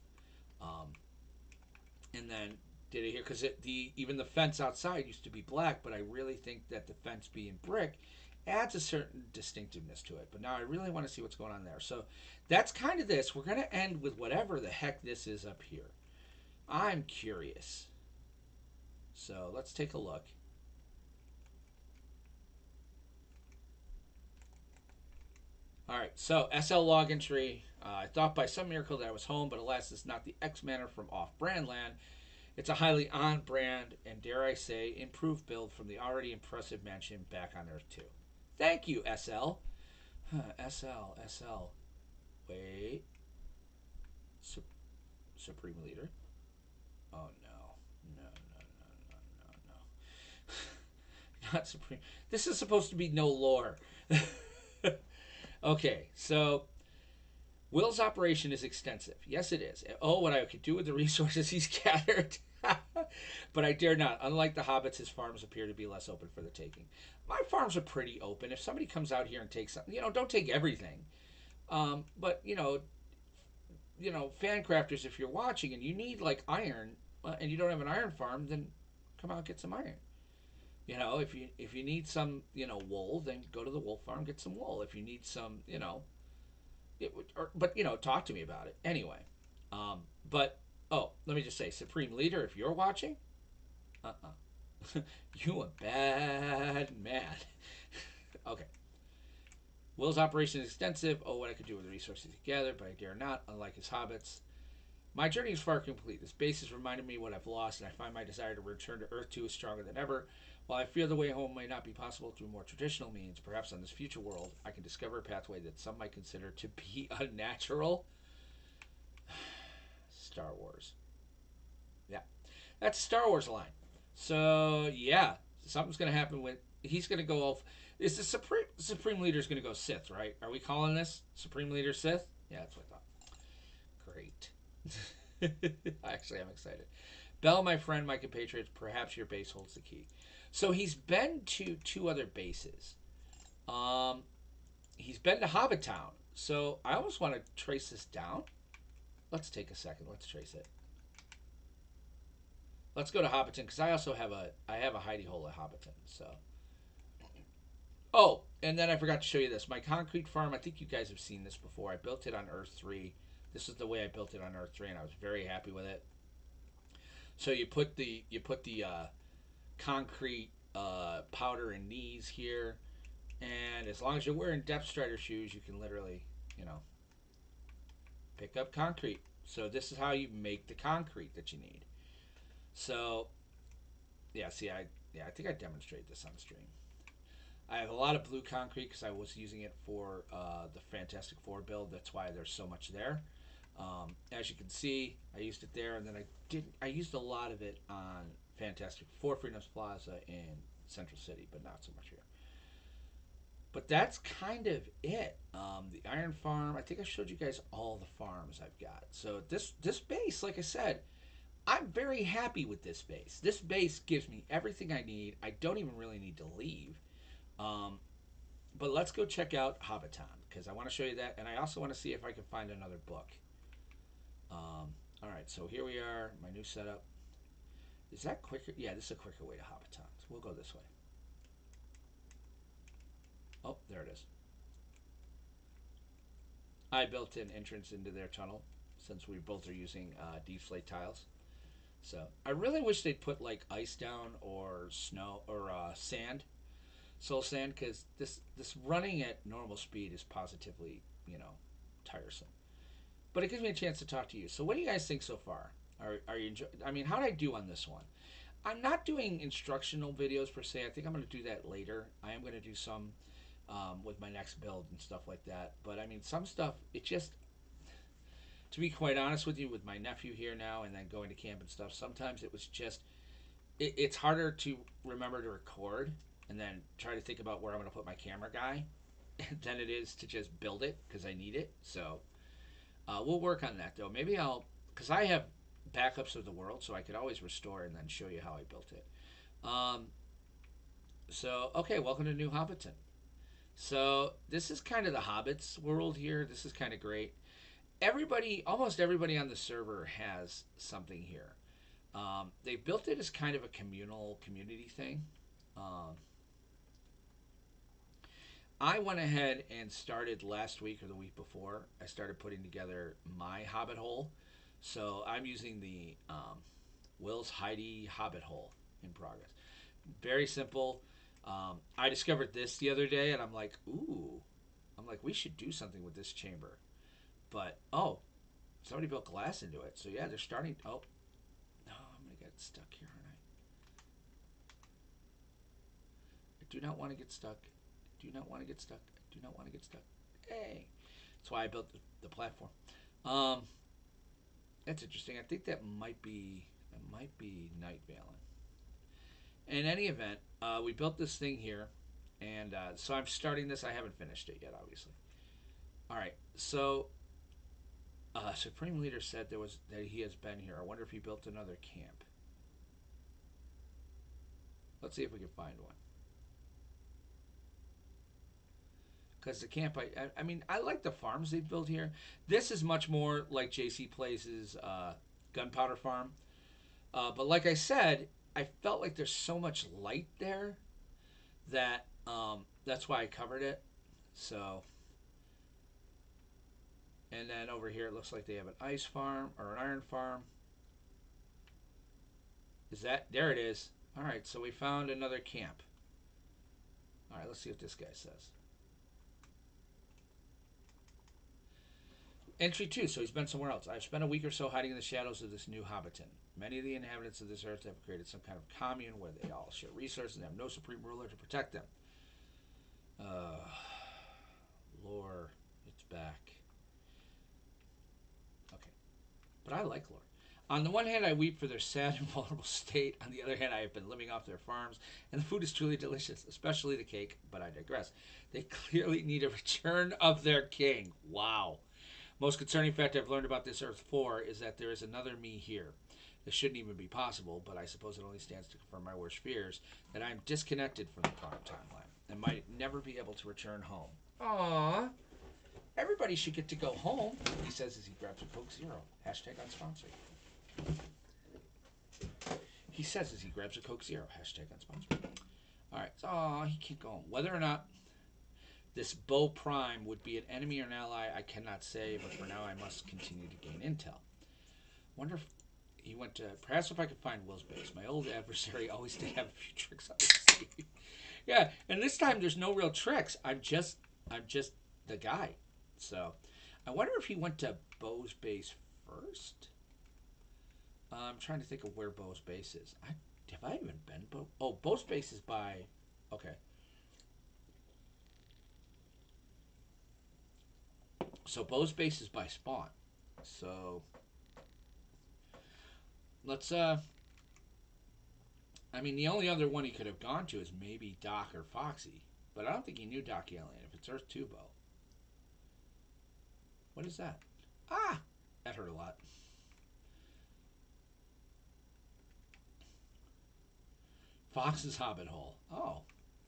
and then did it here because the even the fence outside used to be black, but I really think that the fence being brick adds a certain distinctiveness to it. But now I really want to see what's going on there. So that's kind of this. We're going to end with whatever the heck this is up here. I'm curious. So let's take a look. All right, so SL log entry. I thought by some miracle that I was home, but alas, it's not the X Manor from off brand land. It's a highly on brand and, dare I say, improved build from the already impressive mansion back on Earth 2. Thank you, SL. SL. Wait. Su- Supreme Leader. Oh no. No. Not Supreme. This is supposed to be no lore. Okay, so Will's operation is extensive. Yes, it is. Oh, what I could do with the resources he's gathered. But I dare not. Unlike the hobbits, his farms appear to be less open for the taking. My farms are pretty open. If somebody comes out here and takes something, don't take everything. But fan crafters, if you're watching and you need like iron, and you don't have an iron farm, then come out and get some iron. If you need some wool, then go to the wool farm, get some wool. If you need some, but talk to me about it anyway. But let me just say, Supreme Leader, if you're watching, you a bad man. Okay. Will's operation is extensive. Oh, what I could do with the resources together, but I dare not. Unlike his hobbits, my journey is far complete. This base has reminded me what I've lost, and I find my desire to return to Earth 2 is stronger than ever. While I fear the way home may not be possible through more traditional means, perhaps on this future world, I can discover a pathway that some might consider to be unnatural. Star Wars. Yeah. That's a Star Wars line. So, yeah, something's going to happen with. He's going to go off. Is the Supreme Leader is going to go Sith, right? Are we calling this Supreme Leader Sith? Yeah, that's what I thought. Great. Actually, I'm excited. Bell, my friend, my compatriot, perhaps your base holds the key. So he's been to 2 other bases. He's been to Hobbit Town. So I almost want to trace this down. Let's take a second. Let's trace it. Let's go to Hobbiton because I also have a hidey hole at Hobbiton. So, and then I forgot to show you this. My concrete farm. I think you guys have seen this before. I built it on Earth 3. This is the way I built it on Earth 3, and I was very happy with it. So you put the concrete powder and knees here, and as long as you're wearing depth strider shoes, you can literally pick up concrete. So this is how you make the concrete that you need. So yeah, I think I demonstrated this on the stream. I have a lot of blue concrete because I was using it for the Fantastic Four build. That's why there's so much there. As you can see, I used it there, and then I used a lot of it on Fantastic Four Freedoms Plaza in Central City, but not so much here. But that's kind of it. The Iron Farm. I think I showed you guys all the farms I've got. So this base, like I said, I'm very happy with this base. This base gives me everything I need. I don't even really need to leave. But let's go check out Hobbiton because I want to show you that, and I also want to see if I can find another book. All right, so here we are, my new setup. Is that quicker? Yeah, this is a quicker way to Hobbiton. So we'll go this way. Oh, there it is. I built an entrance into their tunnel, since we both are using deep slate tiles. So I really wish they'd put like ice down or snow or sand, soul sand, because this running at normal speed is positively tiresome. But it gives me a chance to talk to you. So what do you guys think so far? Are you enjoy? I mean, how did I do on this one? I'm not doing instructional videos per se. I think I'm going to do that later. I am going to do some with my next build and stuff like that. But I mean, some stuff, it just, to be quite honest with you, with my nephew here now and then going to camp and stuff, sometimes it was just, it's harder to remember to record and then try to think about where I'm going to put my camera guy than it is to just build it because I need it. So we'll work on that though. Maybe because I have backups of the world, so I could always restore and then show you how I built it. Um, okay, welcome to New Hobbiton. So this is kind of the Hobbits world here. This is kind of great. Almost everybody on the server has something here. They built it as kind of a communal community thing. Um, I went ahead and started last week or the week before. I started putting together my Hobbit hole. So I'm using the Will's Heidi Hobbit hole in progress. Very simple. I discovered this the other day, and I'm like, ooh. I'm like, we should do something with this chamber. But, oh, somebody built glass into it. So, yeah, they're starting. Oh, no, I'm going to get stuck here, aren't I? I do not want to get stuck. I do not want to get stuck. I do not want to get stuck. Hey. That's why I built the platform. Um, that's interesting. I think that might be Night Valen. In any event, we built this thing here, and so I'm starting this. I haven't finished it yet, obviously. All right, so Supreme Leader said that he has been here. I wonder if he built another camp. Let's see if we can find one. Because the camp, I mean, I like the farms they've built here. This is much more like JC Place's gunpowder farm. But like I said, I felt like there's so much light there that that's why I covered it. So, and then over here it looks like they have an ice farm or an iron farm. Is that there? It is. All right, so we found another camp. All right, let's see what this guy says. Entry 2, so he's been somewhere else. I've spent a week or so hiding in the shadows of this new Hobbiton. Many of the inhabitants of this earth have created some kind of commune where they all share resources and have no supreme ruler to protect them. Lore, it's back. Okay, but I like lore. On the one hand, I weep for their sad and vulnerable state. On the other hand, I have been living off their farms, and the food is truly delicious, especially the cake, but I digress. They clearly need a return of their king. Wow. Most concerning fact I've learned about this Earth 4 is that there is another me here. This shouldn't even be possible, but I suppose it only stands to confirm my worst fears that I am disconnected from the current timeline and might never be able to return home. Aww. Everybody should get to go home, he says as he grabs a Coke Zero. Hashtag unsponsored. He says as he grabs a Coke Zero. Hashtag unsponsored. Alright, so he can't go home. Whether or not this Bo Prime would be an enemy or an ally, I cannot say, but for now I must continue to gain intel. Wonder if he went to... Perhaps if I could find Will's base. My old adversary always did have a few tricks up his sleeve. Yeah, and this time there's no real tricks. I'm just the guy. So, I wonder if he went to Bo's base first? I'm trying to think of where Bo's base is. Have I even been Bo? Oh, Bo's base is by... Okay. So Bo's base is by spawn. So let's I mean the only other one he could have gone to is maybe Doc or Foxy. But I don't think he knew Doc Alien if it's Earth 2 Bo. What is that? Ah! That hurt a lot. Fox's Hobbit Hole. Oh.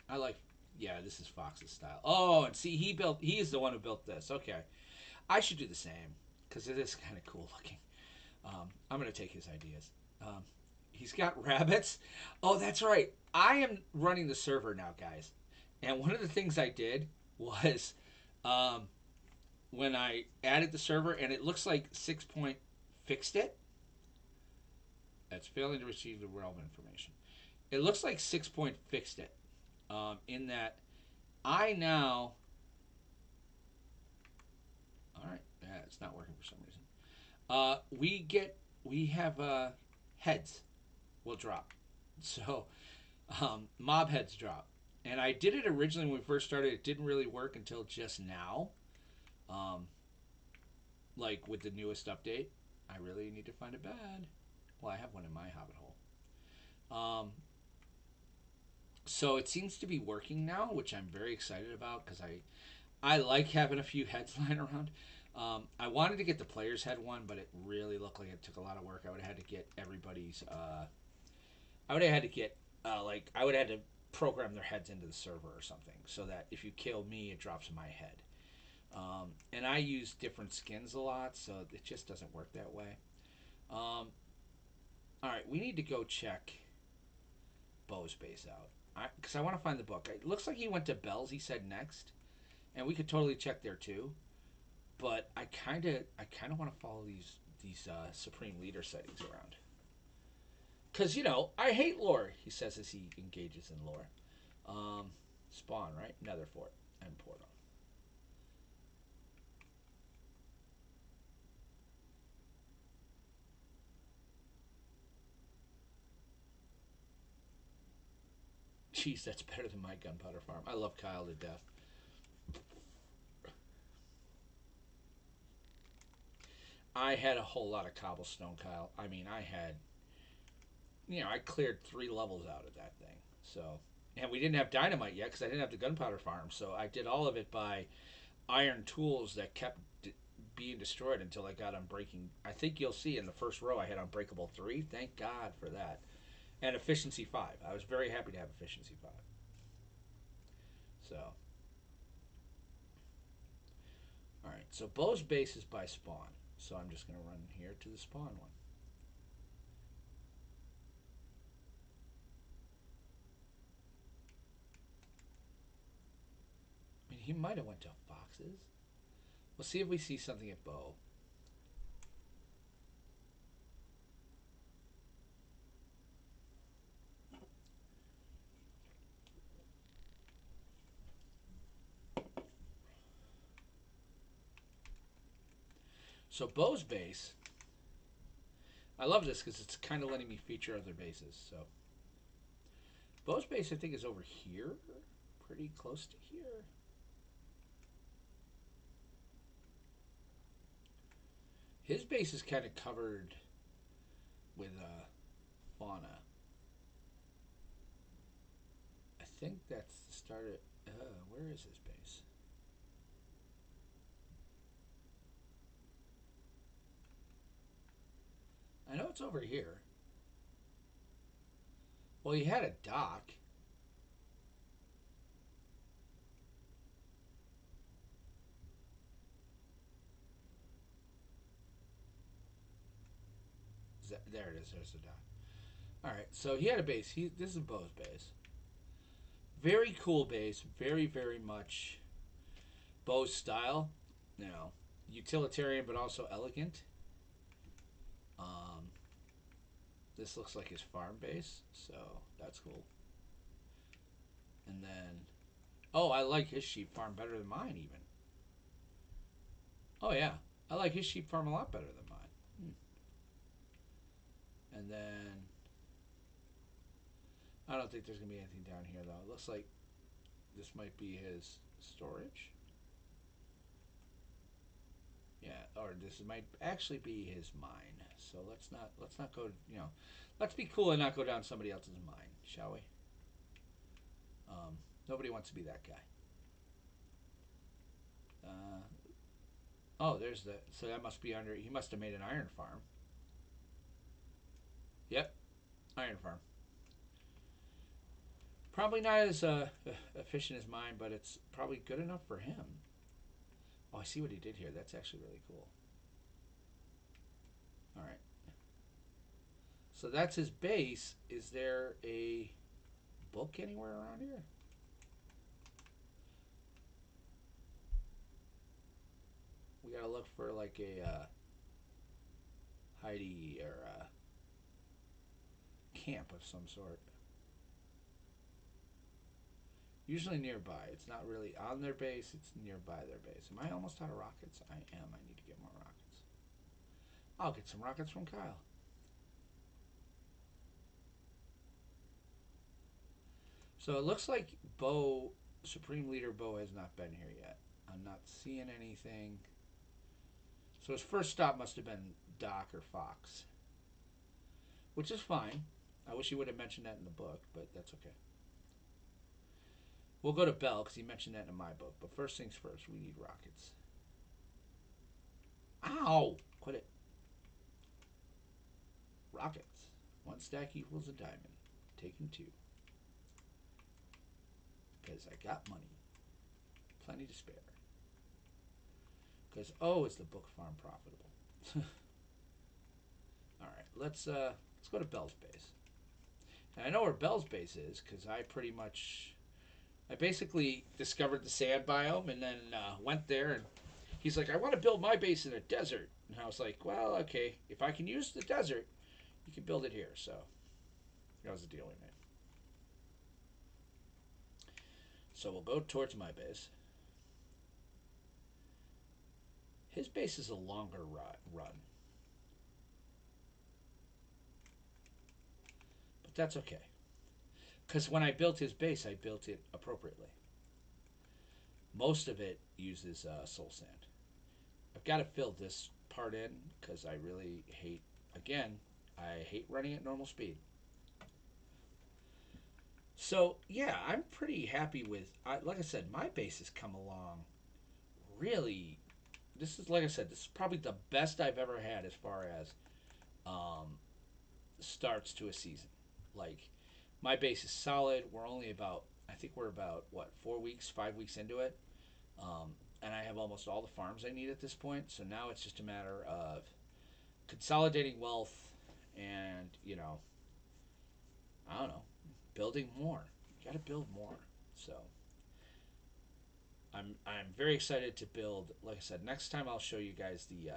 I like yeah, this is Fox's style. Oh, and see he is the one who built this. Okay. I should do the same. Because it is kind of cool looking. I'm going to take his ideas. He's got rabbits. Oh, that's right. I am running the server now, guys. And one of the things I did was when I added the server, and it looks like 6 Point fixed it. That's failing to receive the relevant information. It looks like 6 Point fixed it. In that I now. All right, yeah, it's not working for some reason. We have heads will drop, so mob heads drop, and I did it originally when we first started. It didn't really work until just now, um, like with the newest update. I really need to find a bed. Well, I have one in my hobbit hole. So it seems to be working now, which I'm very excited about because I like having a few heads lying around. I wanted to get the player's head one, but it really looked like it took a lot of work. I would have had to get everybody's. I would have had to get like I would have had to program their heads into the server or something, so that if you kill me, it drops my head. And I use different skins a lot, so it just doesn't work that way. Um, all right, we need to go check Bo's base out because I want to find the book. It looks like he went to Bell's. He said next, and we could totally check there too. But I kind of want to follow these supreme leader sightings around. Cause I hate lore. He says as he engages in lore. Spawn right, Netherfort and Portal. Jeez, that's better than my gunpowder farm. I love Kyle to death. I had a whole lot of cobblestone, Kyle. I mean, I cleared 3 levels out of that thing. So, and we didn't have dynamite yet because I didn't have the gunpowder farm. So I did all of it by iron tools that kept being destroyed until I got Unbreaking. I think you'll see in the first row I had Unbreakable 3. Thank God for that. And Efficiency 5. I was very happy to have Efficiency 5. So, all right. So Bo's base is by spawn. So I'm just going to run here to the spawn one. I mean, he might have went to Fox's. We'll see if we see something at Bo. So Bo's base, I love this because it's kind of letting me feature other bases. So Bo's base, I think, is over here, pretty close to here. His base is kind of covered with fauna. I think that's the start of. Where is his base? I know it's over here. Well, he had a dock. There it is. There's the dock. All right. So he had a base. This is Bo's base. Very cool base. Very, very much Bo's style. Utilitarian but also elegant. Um, this looks like his farm base, so that's cool. And then, oh, I like his sheep farm better than mine even. Oh yeah, I like his sheep farm a lot better than mine. And then, I don't think there's gonna be anything down here though. It looks like this might be his storage. Yeah, or this might actually be his mine. So let's not go. Let's be cool and not go down somebody else's mine, shall we? Um, Nobody wants to be that guy. Uh, oh, there's the. So that must be under. He must have made an iron farm. Yep, iron farm. Probably not as efficient as mine, but it's probably good enough for him. Oh, I see what he did here. That's actually really cool. All right. So that's his base. Is there a book anywhere around here? look for like a Heidi or camp of some sort. Usually nearby. It's not really on their base, it's nearby their base. Am I almost out of rockets? I am. I need to get more rockets. I'll get some rockets from Kyle. So it looks like Supreme Leader Bo has not been here yet. I'm not seeing anything. So his first stop must have been Doc or Fox, which is fine. I wish he would have mentioned that in the book, but that's okay. We'll go to Bell because he mentioned that in my book. But first things first, we need rockets. Ow! Quit it. Rockets. One stack equals a diamond. Taking two. Because I got money. Plenty to spare. Because, is the book farm profitable? Alright, let's go to Bell's base. And I know where Bell's base is because I basically discovered the sand biome and then went there, and he's like, I want to build my base in a desert. And I was like, well, okay, if I can use the desert, you can build it here. So that was the deal we made. So we'll go towards my base. His base is a longer run. But that's okay. Because when I built his base, I built it appropriately. Most of it uses soul sand. I've got to fill this part in because I really hate, again, I hate running at normal speed. So, yeah, I'm pretty happy with, like I said, my base has come along really. This is, like I said, this is probably the best I've ever had as far as starts to a season. Like, my base is solid. I think we're about, 4 weeks, 5 weeks into it. And I have almost all the farms I need at this point. So now it's just a matter of consolidating wealth and, I don't know, building more. You got to build more. So I'm very excited to build. Like I said, next time I'll show you guys the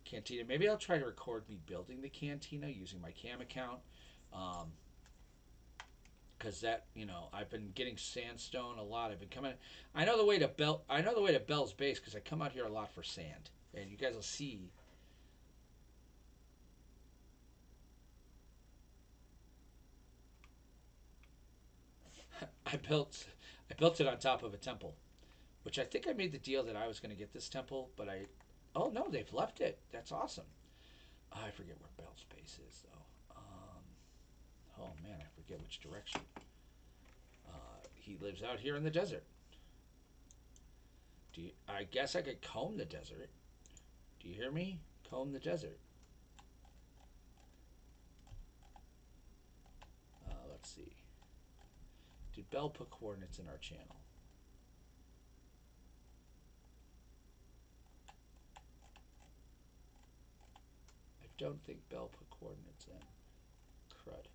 cantina. Maybe I'll try to record me building the cantina using my cam account. Because I've been getting sandstone a lot. I've been coming. I know the way to Bell's base because I come out here a lot for sand, and you guys will see. I built it on top of a temple, which I think I made the deal that I was going to get this temple, but oh no, they've left it. That's awesome. I forget where Bell's base is though. Oh man, I forget which direction. He lives out here in the desert. I guess I could comb the desert. Do you hear me? Comb the desert. Let's see. Did Bell put coordinates in our channel? I don't think Bell put coordinates in. Crud.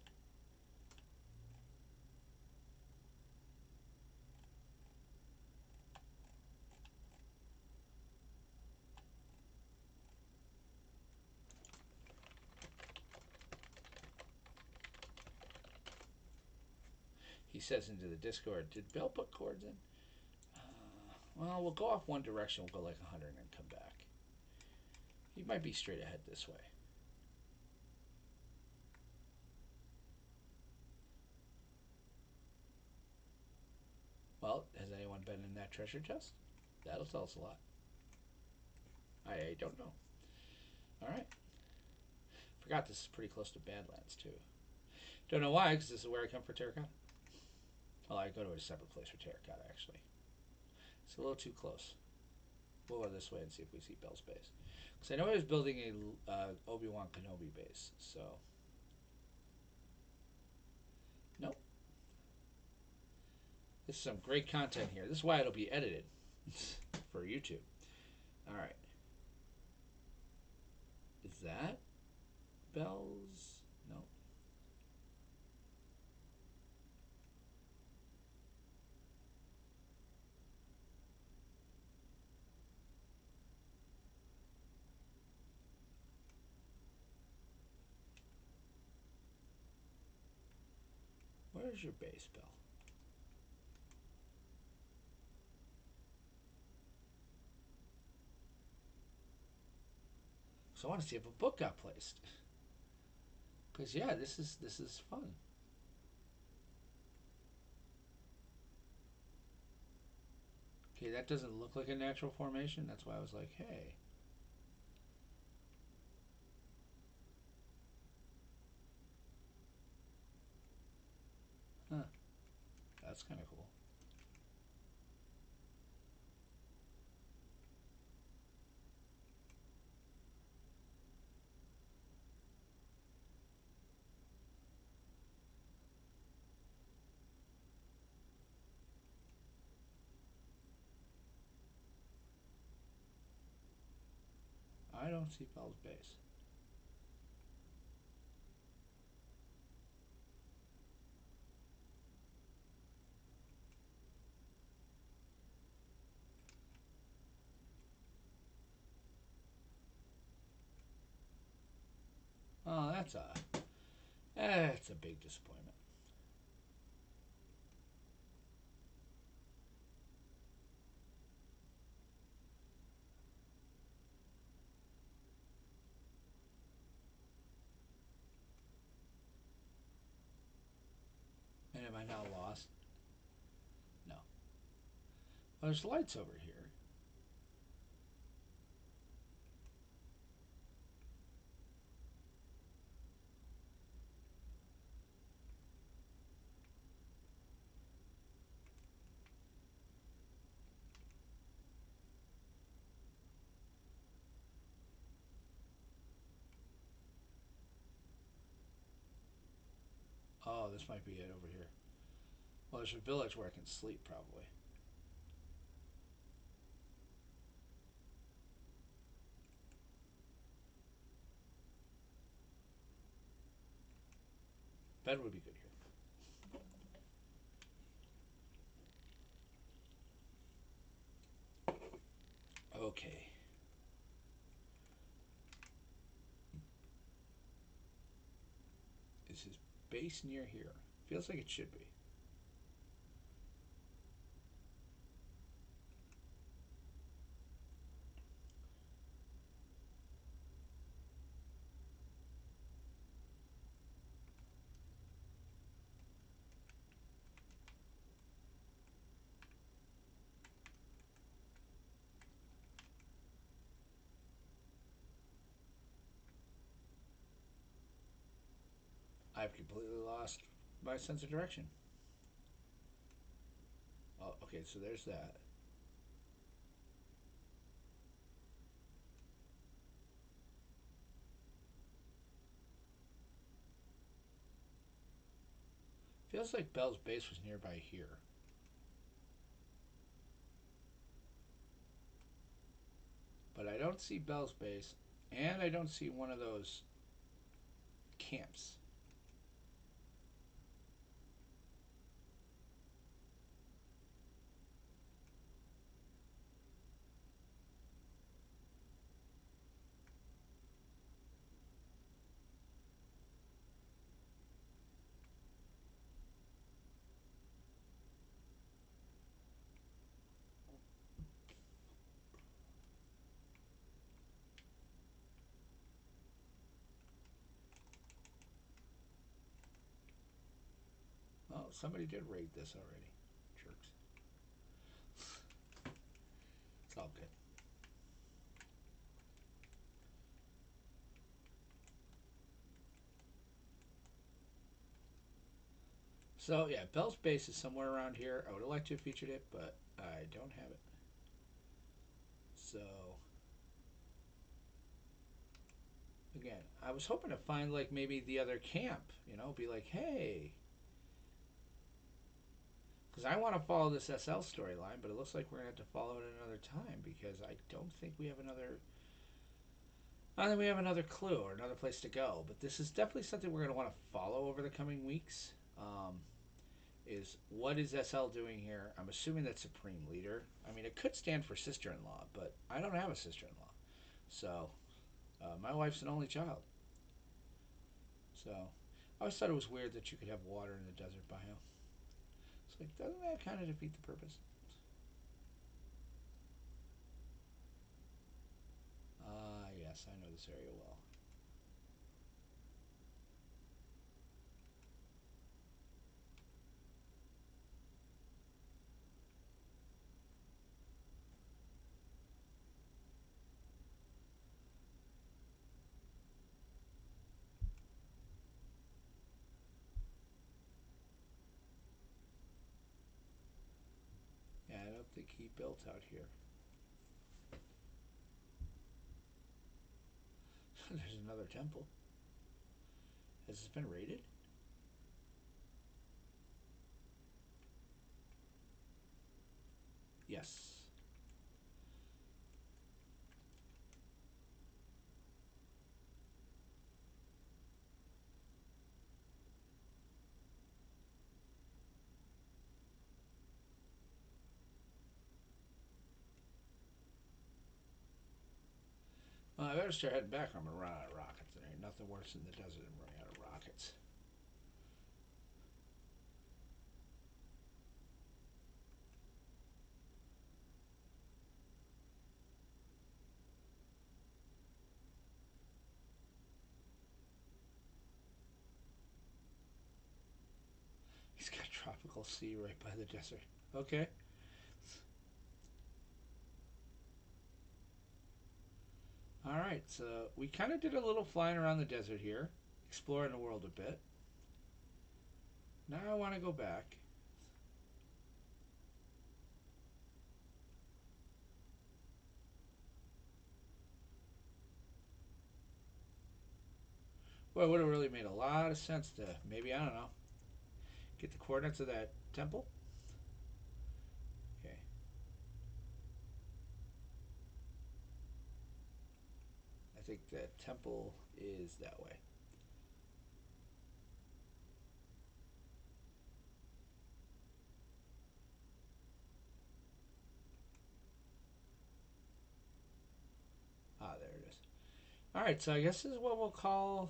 He says into the Discord, did Bell put cords in? Well, we'll go off one direction. We'll go like 100 and then come back. He might be straight ahead this way. Well, has anyone been in that treasure chest? That'll tell us a lot. I don't know. All right. Forgot this is pretty close to Badlands, too. Don't know why, because this is where I come for terracotta. Well, I go to a separate place for terracotta, actually. It's a little too close. We'll go this way and see if we see Bell's base. Because I know he was building a Obi-Wan Kenobi base, so... Nope. This is some great content here. This is why it'll be edited for YouTube. Alright. Is that Bell's? No. Where's your base, Bill? So I want to see if a book got placed. Cause yeah, this is fun. Okay, that doesn't look like a natural formation. That's why I was like, hey. Huh, that's kind of cool. I don't see Bell's base. Oh, that's a big disappointment. And am I now lost? No. Oh, there's lights over here. Oh, this might be it over here. Well, there's a village where I can sleep, probably. Bed would be good here. Okay. Is his base near here? Feels like it should be. I've completely lost my sense of direction. Oh, okay, so there's that. Feels like Bell's base was nearby here. But I don't see Bell's base, and I don't see one of those camps. Oh, somebody did raid this already. Jerks. It's all good. So yeah, Bell's base is somewhere around here. I would have liked to have featured it, but I don't have it. So again, I was hoping to find like maybe the other camp. Be like, hey, because I want to follow this SL storyline, but it looks like we're gonna have to follow it another time because I don't think we have another. I don't think we have another clue or another place to go. But this is definitely something we're gonna want to follow over the coming weeks. Is what is SL doing here? I'm assuming that's Supreme Leader. I mean, it could stand for sister in law, but I don't have a sister in law. So, my wife's an only child. So, I always thought it was weird that you could have water in the desert biome. It's like, doesn't that kind of defeat the purpose? Ah, yes, I know this area well. Yeah, I don't think he built out here. There's another temple. Has this been raided? Yes. Well, I better start heading back or I'm going to run out of rockets. There ain't nothing worse in the desert than running out of rockets. He's got tropical sea right by the desert. Okay. All right, so we kind of did a little flying around the desert here, exploring the world a bit. Now I want to go back. Well, it would have really made a lot of sense to maybe, I don't know, get the coordinates of that temple. Okay. I think the temple is that way. Ah, there it is. All right, so I guess this is what we'll call.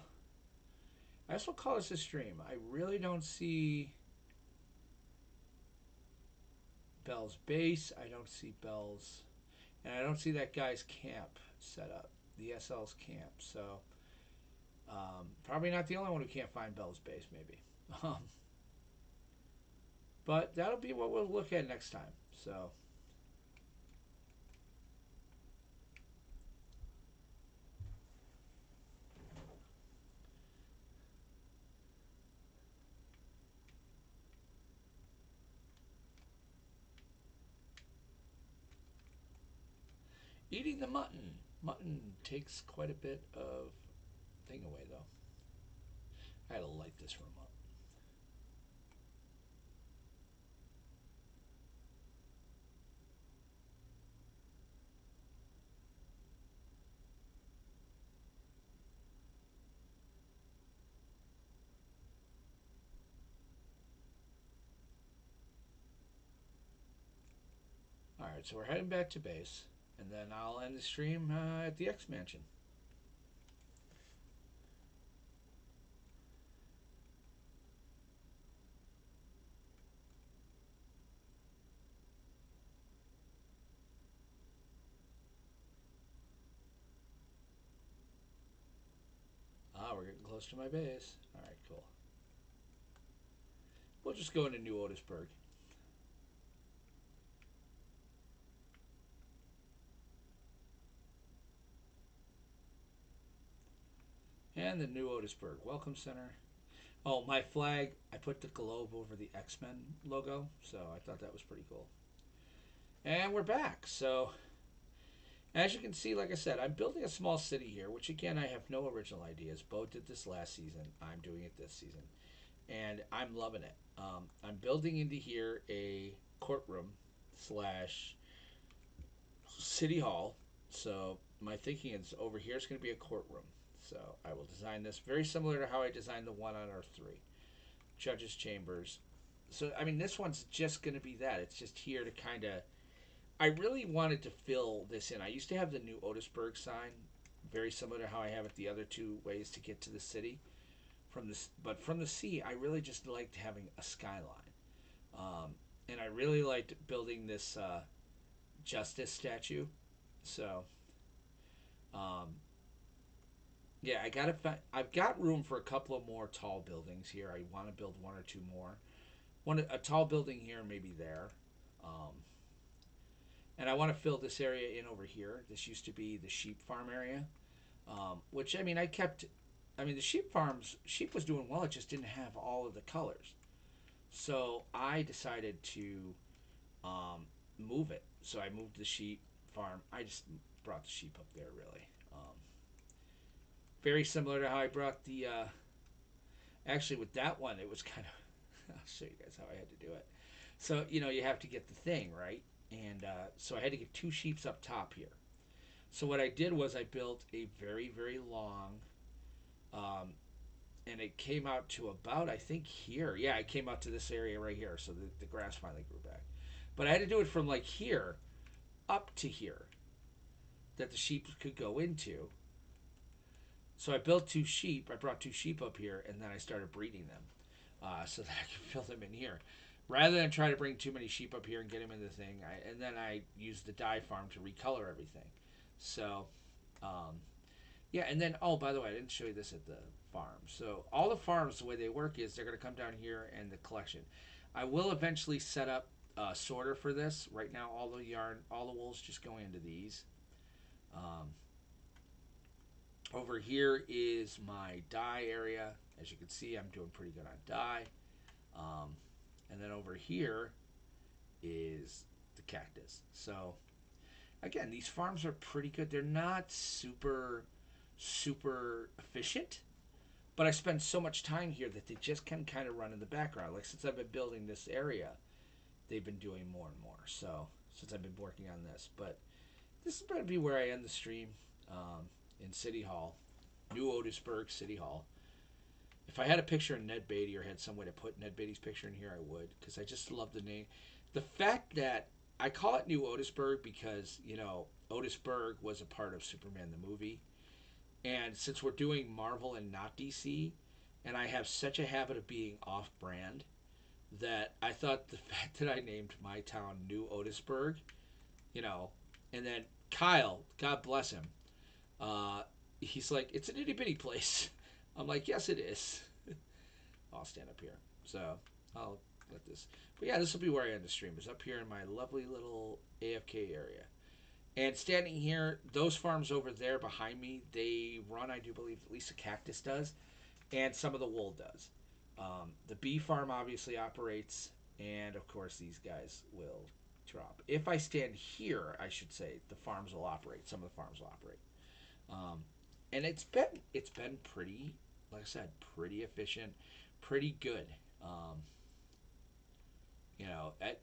I guess we'll call this a stream. I really don't see Bell's base. I don't see Bell's, and I don't see that guy's camp set up. The SL's camp. So probably not the only one who can't find Bell's base. Maybe. Um, but that'll be what we'll look at next time. So eating the mutton. Mutton takes quite a bit of thing away though. I had to light this room up. All right, so we're heading back to base, and then I'll end the stream at the X Mansion. Ah, we're getting close to my base. All right, cool. We'll just go into New Otisburg. And the New Otisburg Welcome Center. Oh, my flag, I put the globe over the X Men logo, so I thought that was pretty cool. And we're back. So, as you can see, like I said, I'm building a small city here, which again, I have no original ideas. Bo did this last season. I'm doing it this season. And I'm loving it. I'm building into here a courtroom slash city hall. So my thinking is over here is going to be a courtroom. So I will design this very similar to how I designed the one on Earth 3. Judges' chambers. So, I mean, this one's just going to be that. It's just here to kind of. I really wanted to fill this in. I used to have the new Otisburg sign, very similar to how I have it the other two ways to get to the city but from the sea, I really just liked having a skyline, um, and I really liked building this justice statue. So um, yeah, I've got room for a couple of more tall buildings here. I want to build one or two more. One a tall building here, maybe there. Um, and I want to fill this area in over here. This used to be the sheep farm area, which I mean I kept. I mean the sheep was doing well. It just didn't have all of the colors. So I decided to um, move it. So I moved the sheep farm. I just brought the sheep up there really. Very similar to how I brought the. Actually, with that one, it was kind of. I'll show you guys how I had to do it. So you have to get the thing right, and so I had to get two sheeps up top here. So what I did was I built a very very long, um, and it came out to about I think here. Yeah, it came out to this area right here. So the grass finally grew back, but I had to do it from like here up to here that the sheep could go into. So I built two sheep. I brought two sheep up here, and then I started breeding them so that I could fill them in here. Rather than try to bring too many sheep up here and get them in the thing, and then I used the dye farm to recolor everything. So, yeah, and then, oh, by the way, I didn't show you this at the farm. So all the farms, the way they work is they're going to come down here and the collection. I will eventually set up a sorter for this. Right now, all the yarn, all the wool's just going into these. Um, Over here is my dye area. As you can see, I'm doing pretty good on dye. Um, and then over here is the cactus. So again, these farms are pretty good. They're not super efficient, but I spend so much time here that they just can kind of run in the background. Like since I've been building this area, they've been doing more and more. So since I've been working on this, but this is going to be where I end the stream in City Hall, New Otisburg City Hall. If I had a picture of Ned Beatty or had some way to put Ned Beatty's picture in here, I would, because I just love the name. The fact that I call it New Otisburg because, Otisburg was a part of Superman the movie. And since we're doing Marvel and not DC, and I have such a habit of being off brand, that I thought the fact that I named my town New Otisburg, you know, and then Kyle, God bless him, uh, he's like, it's an itty bitty place. I'm like, yes, it is. I'll stand up here. So I'll let this. But yeah, this will be where I end the stream. Is up here in my lovely little AFK area. And standing here, those farms over there behind me, they run, I do believe, at least the cactus does, and some of the wool does. The bee farm obviously operates, and of course these guys will drop. If I stand here, I should say the farms will operate. Some of the farms will operate. Um, and it's been pretty, like I said, pretty efficient, pretty good. Um,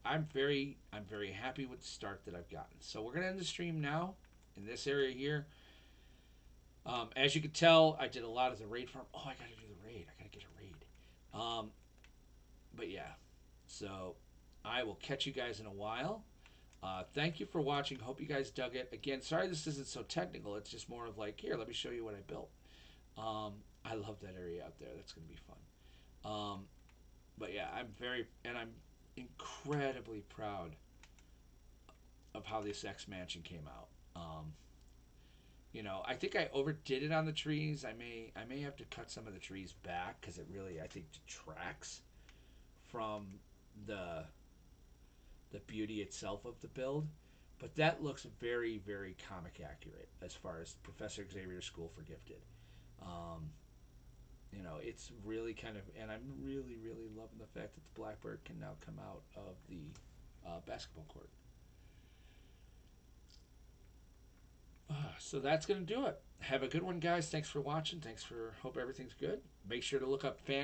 I'm very happy with the start that I've gotten. So we're gonna end the stream now in this area here. As you can tell, I did a lot of the raid farm. Oh, I gotta do the raid. I gotta get a raid. But yeah, so I will catch you guys in a while. Thank you for watching. Hope you guys dug it. Again, sorry this isn't so technical. It's just more of like, here, let me show you what I built. I love that area out there. That's going to be fun. But yeah, I'm incredibly proud of how this X Mansion came out. I think I overdid it on the trees. I may have to cut some of the trees back because it really, I think, detracts from the the beauty itself of the build. But that looks very, very comic accurate as far as Professor Xavier's School for Gifted. Um, it's really kind of, and I'm really, really loving the fact that the Blackbird can now come out of the basketball court. So that's going to do it. Have a good one, guys. Thanks for watching. Hope everything's good. Make sure to look up fan